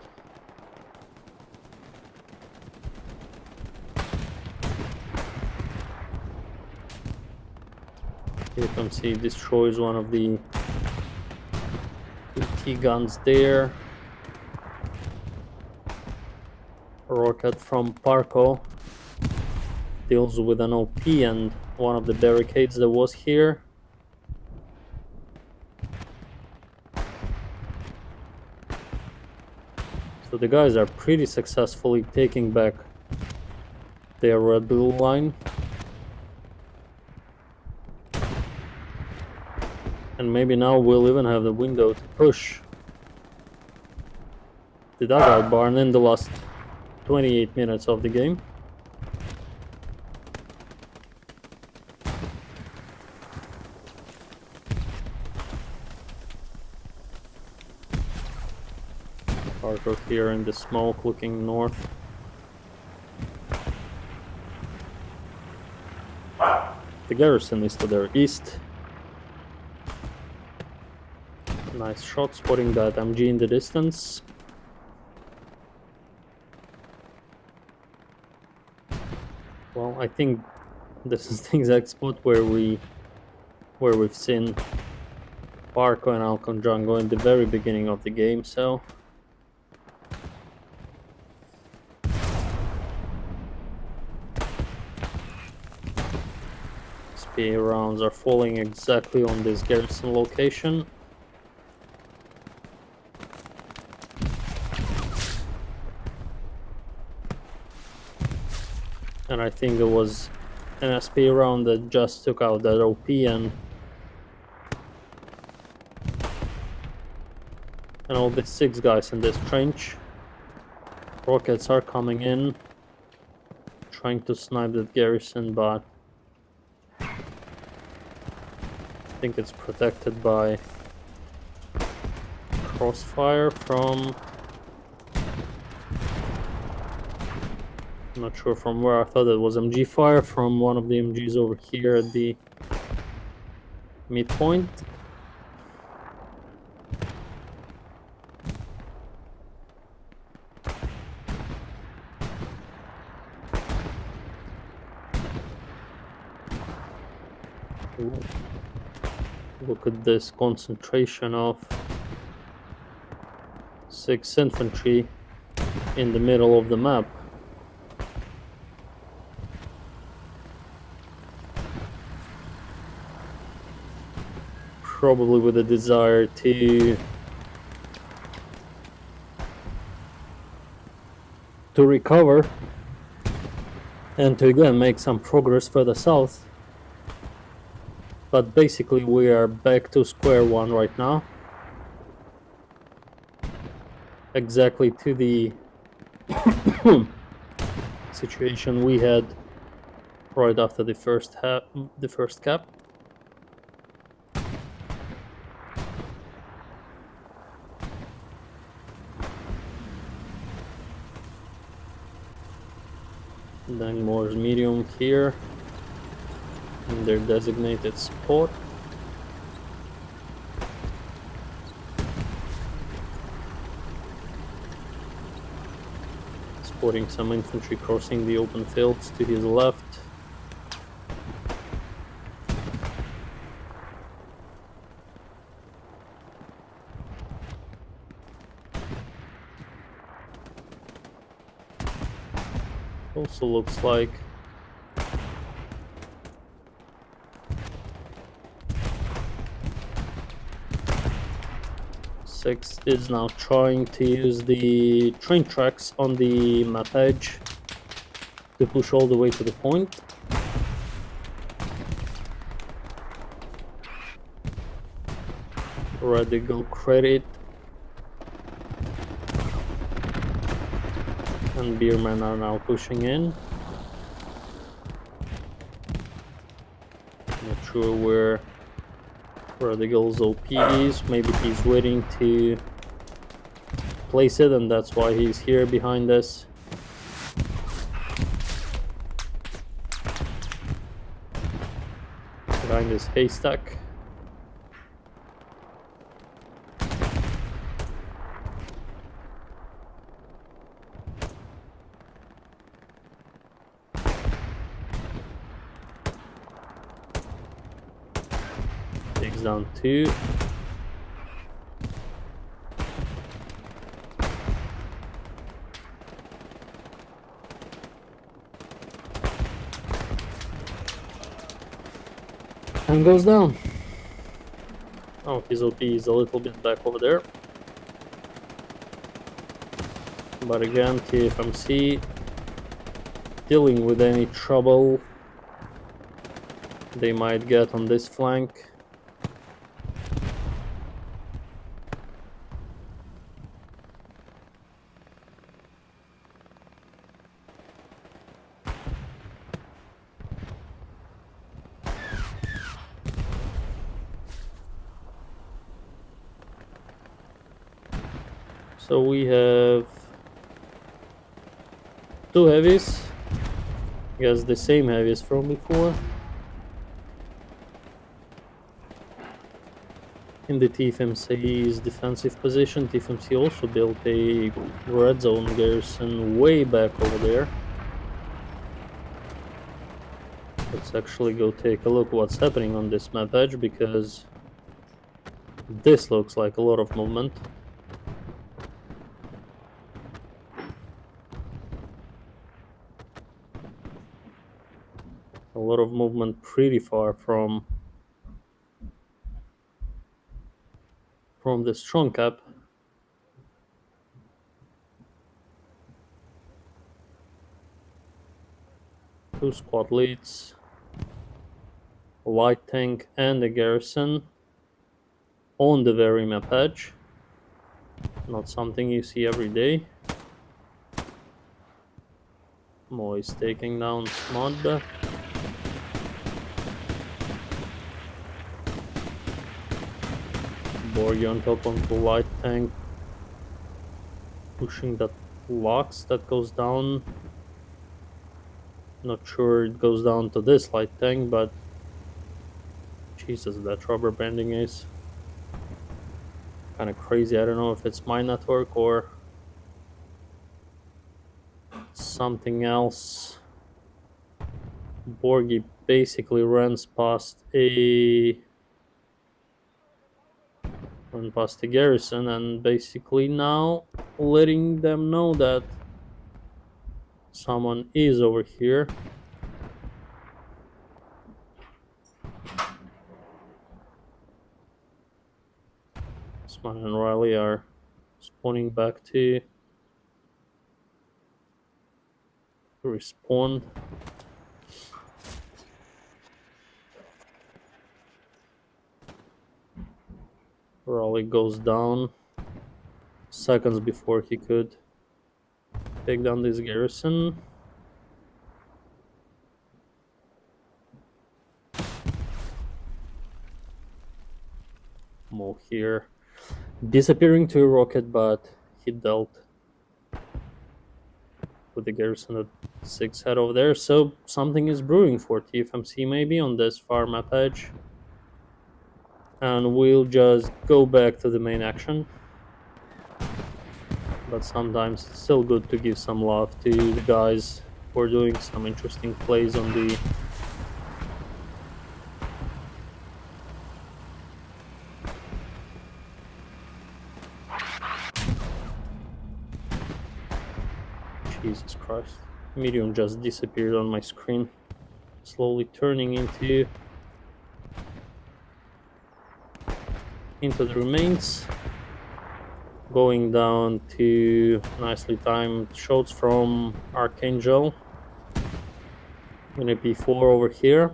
TFMC destroys one of the AT guns there. A rocket from Parko deals with an OP and one of the barricades that was here. So the guys are pretty successfully taking back their red blue line. And maybe now we'll even have the window to push the dugout barn in the last 28 minutes of the game. Parker here in the smoke looking north. The garrison is to their east. Nice shot, spotting that MG in the distance. Well, I think this is the exact spot where we've seen Parko and Alcon Django in the very beginning of the game, so SPA rounds are falling exactly on this garrison location. And I think it was an SPA round that just took out that OP and all the 6 guys in this trench. Rockets are coming in, trying to snipe that garrison, but I think it's protected by crossfire from... I'm not sure from where. I thought it was MG fire from one of the MGs over here at the midpoint. Ooh. Look at this concentration of 6 infantry in the middle of the map. Probably with a desire to recover and to again make some progress further south. But basically we are back to square one right now. Exactly to the situation we had right after the first cap. Then Moore's medium here in their designated spot. Spotting some infantry crossing the open fields to his left. Also looks like Six is now trying to use the train tracks on the map edge to push all the way to the point. Radical credit and Beermen are now pushing in. Not sure where where the goal's OP is. Maybe he's waiting to place it, and that's why he's here behind us. Behind this haystack. Takes down 2. And goes down. Oh, his OP is a little bit back over there. But again, TFMC dealing with any trouble they might get on this flank. So we have 2 heavies. I guess the same heavies from before. In the TFMC's defensive position, TFMC also built a red zone garrison way back over there. Let's actually go take a look what's happening on this map edge, because this looks like a lot of movement. A lot of movement pretty far from the strong cap. Two squad leads, a light tank and a garrison on the very map edge. Not something you see every day. Mo is taking down Smod. Borgi on top of the light tank, pushing that locks that goes down. Not sure it goes down to this light tank, but Jesus, that rubber banding is kind of crazy. I don't know if it's my network or something else. Borgi basically runs past the garrison and basically now letting them know that someone is over here. Smart and Riley are spawning back to respawn. Riley goes down seconds before he could take down this garrison. Mo here disappearing to a rocket, but he dealt with the garrison at 6 head over there. So something is brewing for TFMC maybe on this far map edge. And we'll just go back to the main action. But sometimes it's still good to give some love to the guys who are doing some interesting plays on the Jesus Christ. Medium just disappeared on my screen. Slowly turning into the remains. Going down to nicely timed shots from Archangel. Gonna be 4 over here.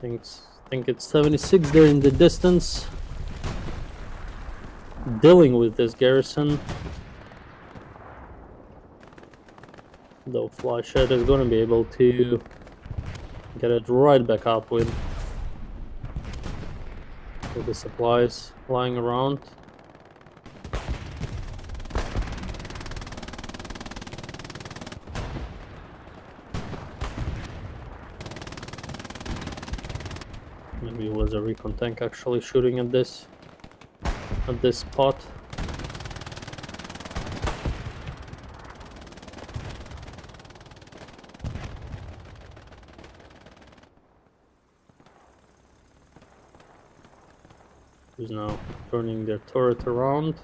Think it's 76 there in the distance. Dealing with this garrison. Though Flyshed is going to be able to get it right back up with the supplies lying around. Maybe it was a recon tank actually shooting at this spot. Who's now turning their turret around.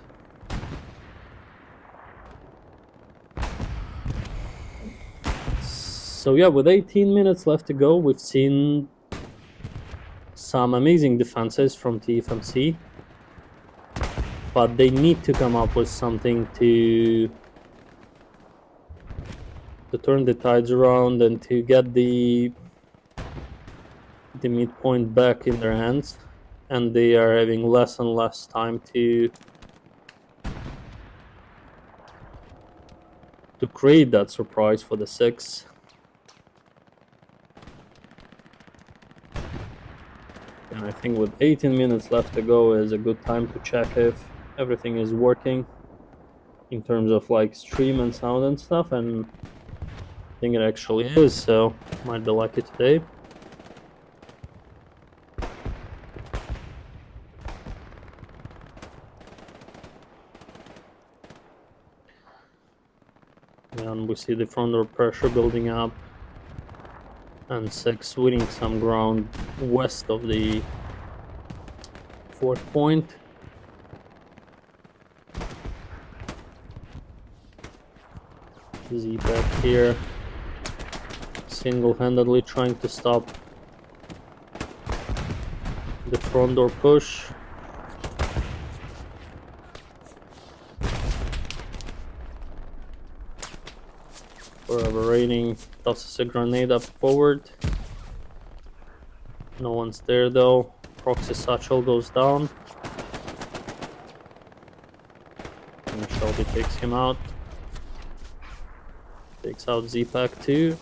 So yeah, with 18 minutes left to go, we've seen some amazing defenses from TFMC, but they need to come up with something to turn the tides around and to get the midpoint back in their hands, and they are having less and less time to create that surprise for the 6. And I think with 18 minutes left to go is a good time to check if everything is working in terms of like stream and sound and stuff, and I think it actually is, so might be lucky today. And we see the front door pressure building up, and 6 winning some ground west of the 4th point. Z back here, single-handedly trying to stop the front door push. Forever Raining tosses a grenade up forward. No one's there though. Proxy Satchel goes down. And Shelby takes him out. Takes out Z-Pack too.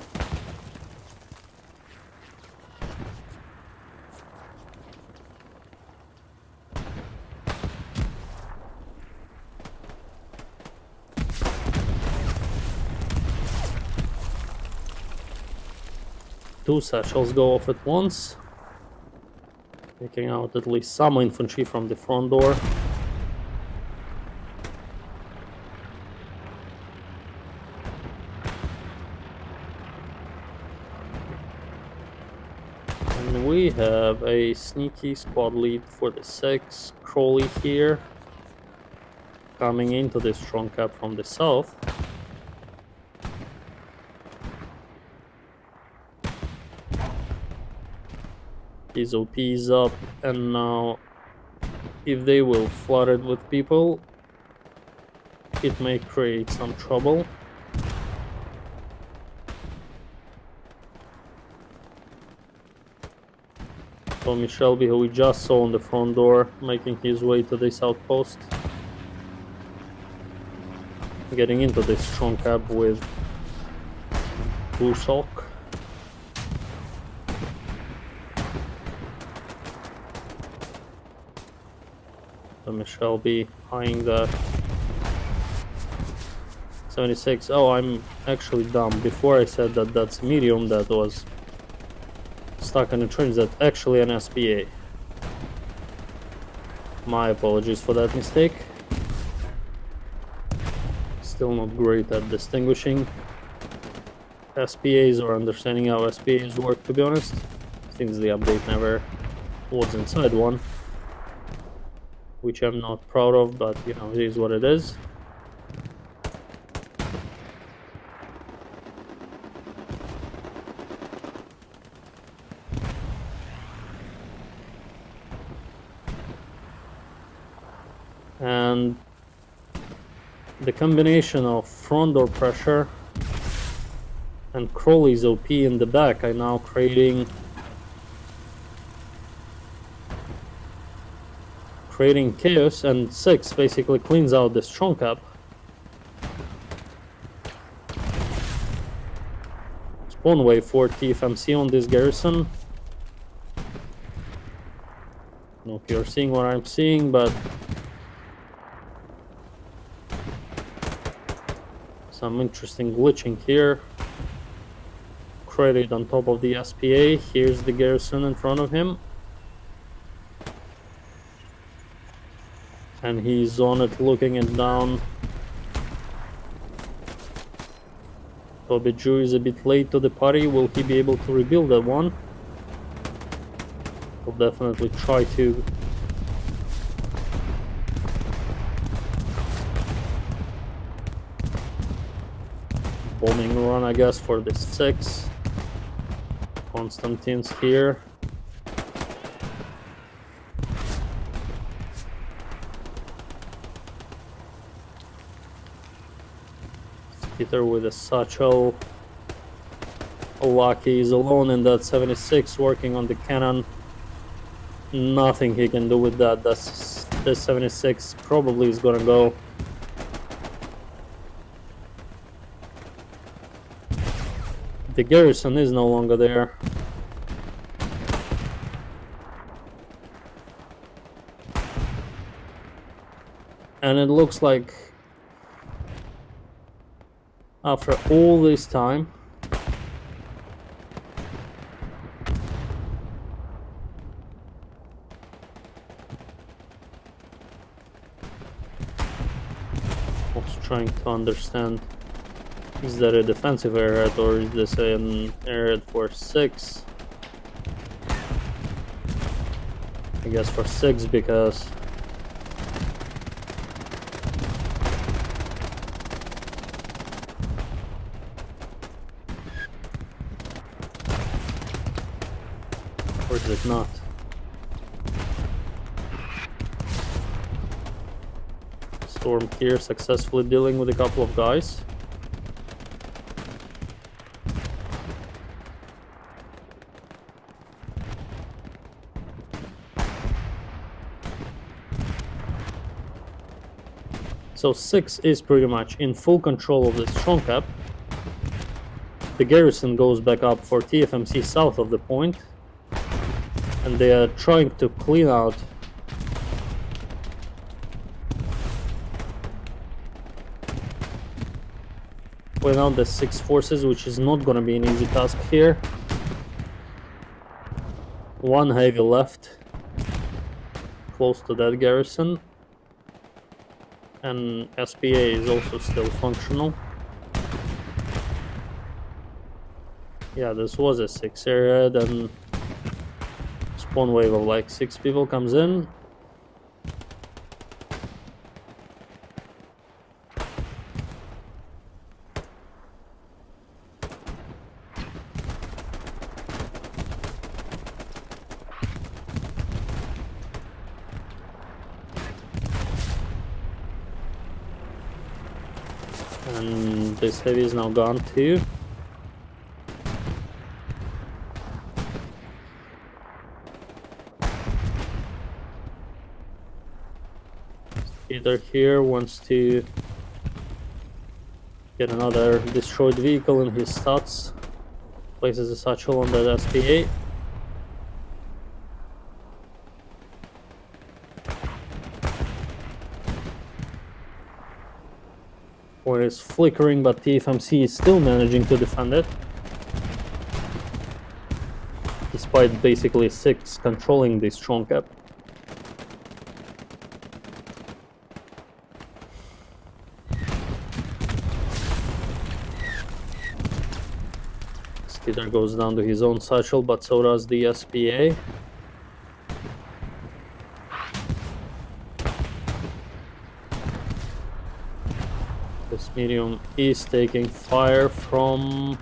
Two satchels go off at once, taking out at least some infantry from the front door. And we have a sneaky squad lead for the 6, Crowley here, coming into this strong cap from the south. His OP is up, and now if they will flood it with people, it may create some trouble. Tommy Shelby, who we just saw on the front door, making his way to this outpost, getting into this strong cap with Blue Sock. Shelby eyeing the 76. Oh, I'm actually dumb. Before I said that that's medium, that was stuck in a trench. That's actually an SPA. My apologies for that mistake. Still not great at distinguishing SPAs or understanding how SPAs work, to be honest, since the update never was inside one, which I'm not proud of, but you know, it is what it is. And the combination of front door pressure and Crowley's OP in the back are now creating creating chaos, and 6 basically cleans out this trunk up. Spawn wave for TFMC on this garrison. I don't know if you're seeing what I'm seeing, but some interesting glitching here. Credit on top of the SPA. Here's the garrison in front of him. And he's on it, looking it down. Bobby Jew is a bit late to the party. Will he be able to rebuild that one? He'll definitely try to. Bombing run, I guess, for this 6. Constantine's here. Skitter with a satchel. Lucky is alone in that 76, working on the cannon. Nothing he can do with that. This 76 probably is gonna go. The garrison is no longer there. And it looks like after all this time, I was trying to understand, is that a defensive airhead or is this an airhead for 6? I guess for 6, because or is it not? Storm here successfully dealing with a couple of guys. So 6 is pretty much in full control of this strong cap. The garrison goes back up for TFMC south of the point, and they are trying to clean out the 6 forces, which is not gonna be an easy task here. 1 heavy left close to that garrison, and SPA is also still functional. Yeah, this was a 6 airhead, and spawn wave of like 6 people comes in. And this heavy is now gone too. Either here wants to get another destroyed vehicle in his stats. Places a satchel on that SPA. Or is flickering, but TFMC is still managing to defend it. Despite basically 6 controlling this strong cap. Skitter goes down to his own satchel, but so does the SPA. This medium is taking fire from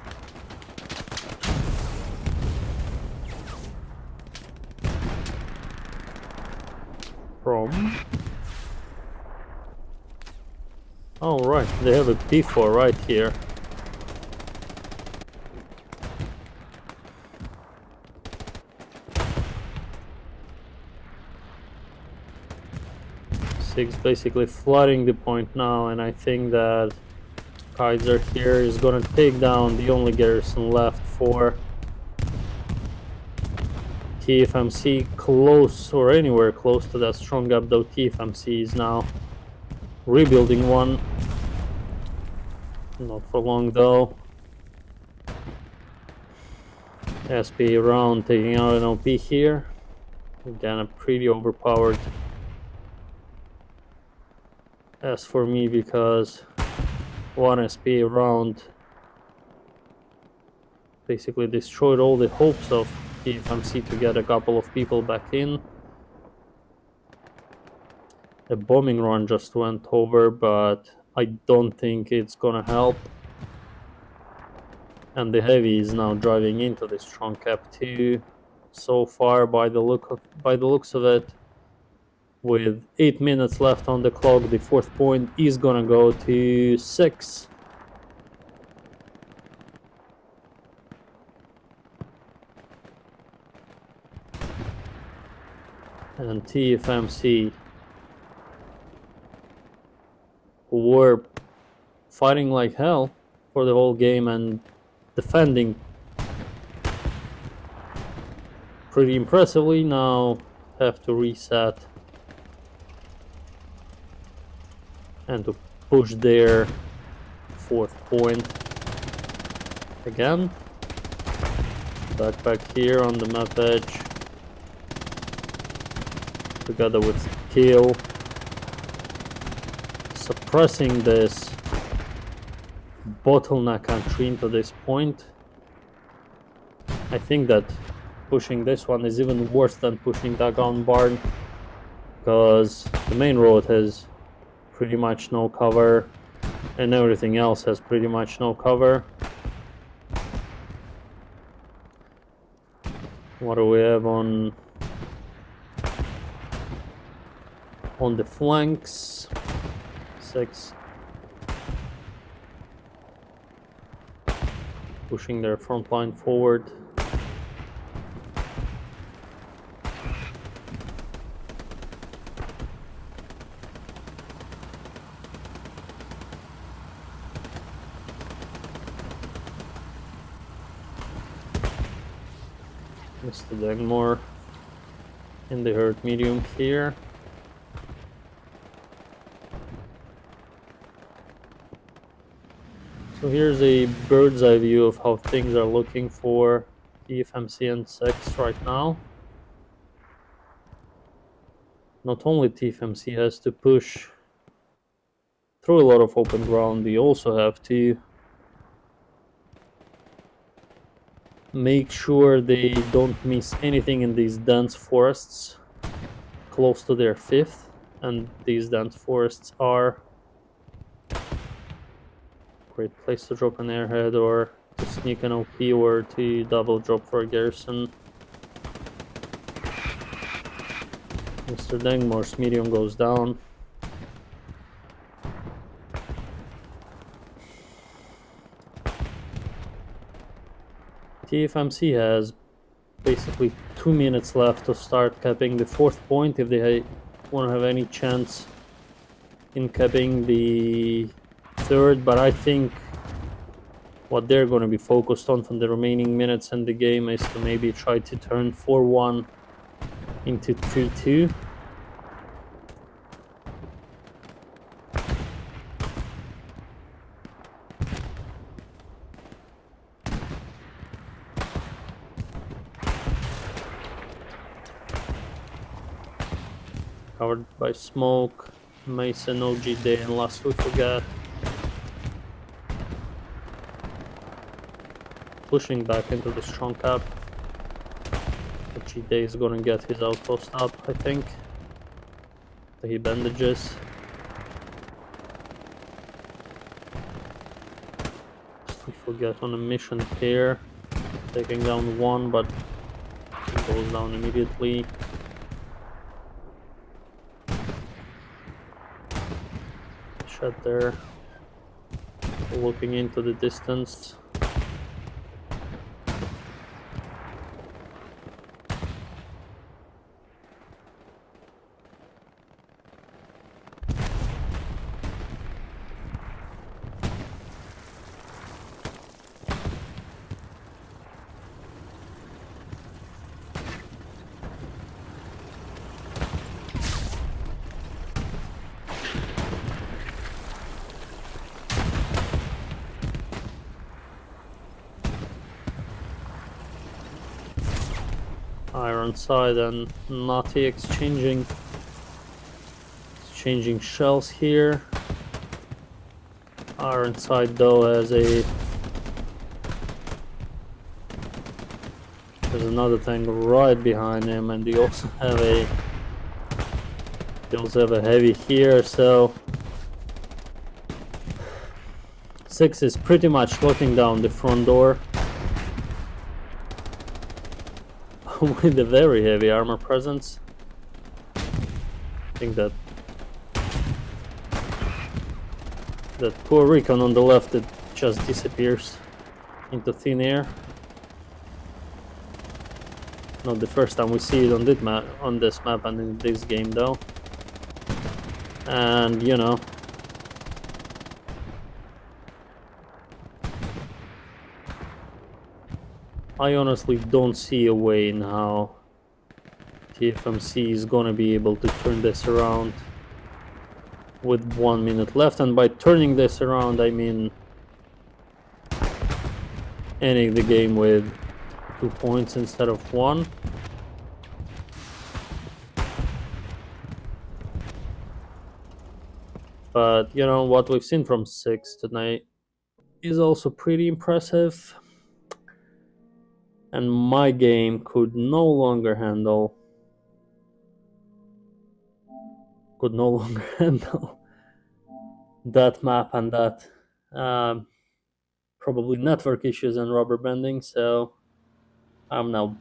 oh right, they have a P4 right here. 6 basically flooding the point now, and I think that Kaiser here is gonna take down the only garrison left for TFMC, close or anywhere close to that strong gap, though TFMC is now rebuilding one. Not for long though. SP round taking out an OP here. Again, a pretty overpowered as for me, because one SP round basically destroyed all the hopes of TFMC to get a couple of people back in. A bombing run just went over, but I don't think it's gonna help. And the heavy is now driving into the strong cap too. So far, by the looks of it, with 8 minutes left on the clock, the 4th point is gonna go to 6. And TFMC, who were fighting like hell for the whole game and defending pretty impressively, now have to reset and to push their 4th point again. Backpack here on the map edge, together with Kill, suppressing this bottleneck entry into this point. I think that pushing this one is even worse than pushing Dugout Barn, because the main road has pretty much no cover and everything else has pretty much no cover. What do we have on the flanks? 6 pushing their front line forward. Mr. Dagmore in the hurt medium here. So here's a bird's eye view of how things are looking for TFMC and 6 right now. Not only TFMC has to push through a lot of open ground, we also have to make sure they don't miss anything in these dense forests close to their 5th, and these dense forests are a great place to drop an airhead or to sneak an OP or to double drop for a garrison. Mr. Dangmore's medium goes down. TFMC has basically 2 minutes left to start capping the 4th point if they want to have any chance in capping the 3rd, but I think what they're going to be focused on from the remaining minutes in the game is to maybe try to turn 4-1 into 2-2. Covered by smoke, Mason, OG Day, and last we forgot. Pushing back into the strong cap. OG Day is gonna get his outpost up, I think. He bandages. We forget on a mission here. Taking down one, but he goes down immediately. Shot there, looking into the distance. inside and not exchanging shells here. Our inside though has there's another tank right behind him, and they also have a heavy here, so 6 is pretty much locking down the front door with a very heavy armor presence. I think that poor recon on the left, it just disappears into thin air. Not the first time we see it on this map and in this game though. And you know, I honestly don't see a way in how TFMC is gonna be able to turn this around with 1 minute left. And by turning this around, I mean ending the game with 2 points instead of 1. But you know, what we've seen from 6 tonight is also pretty impressive, and my game could no longer handle that map and that probably network issues and rubber banding. So I'm now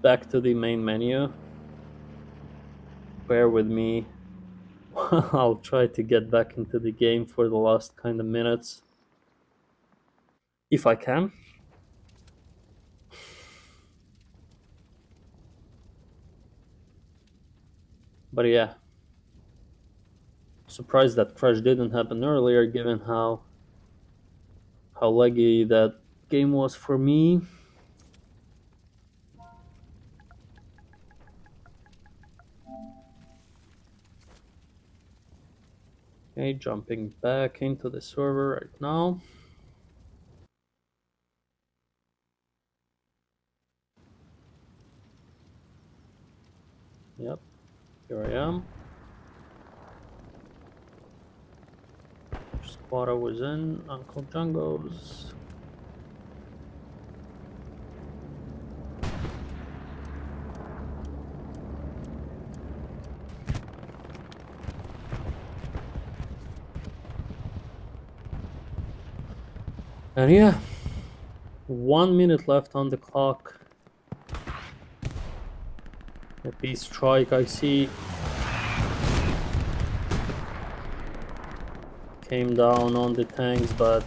back to the main menu. Bear with me. I'll try to get back into the game for the last kind of minutes, if I can. But yeah, surprised that crash didn't happen earlier, given how laggy that game was for me. Okay, jumping back into the server right now. Yep, here I am. Which spot I was in? Uncle Django's. And yeah, 1 minute left on the clock. A peace strike I see came down on the tanks, but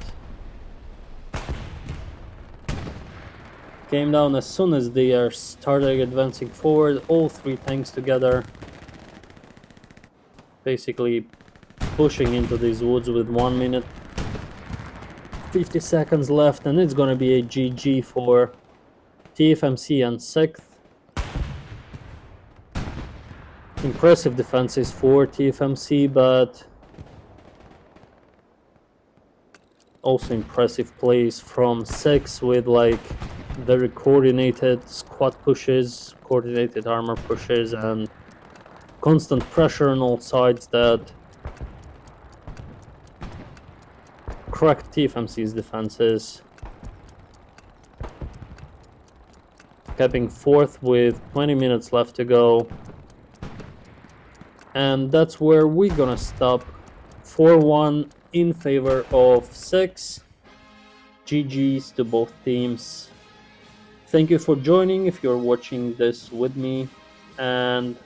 came down as soon as they are starting advancing forward. All 3 tanks together, basically pushing into these woods with 1 minute 50 seconds left, and it's gonna be a GG for TFMC and 6th. Impressive defenses for TFMC, but also impressive plays from 6 with like very coordinated squad pushes, coordinated armor pushes, and constant pressure on all sides that cracked TFMC's defenses. Capping 4th with 20 minutes left to go. And that's where we're gonna stop. 4-1 in favor of 6. GG's to both teams. Thank you for joining if you're watching this with me, and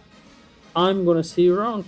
I'm gonna see you around.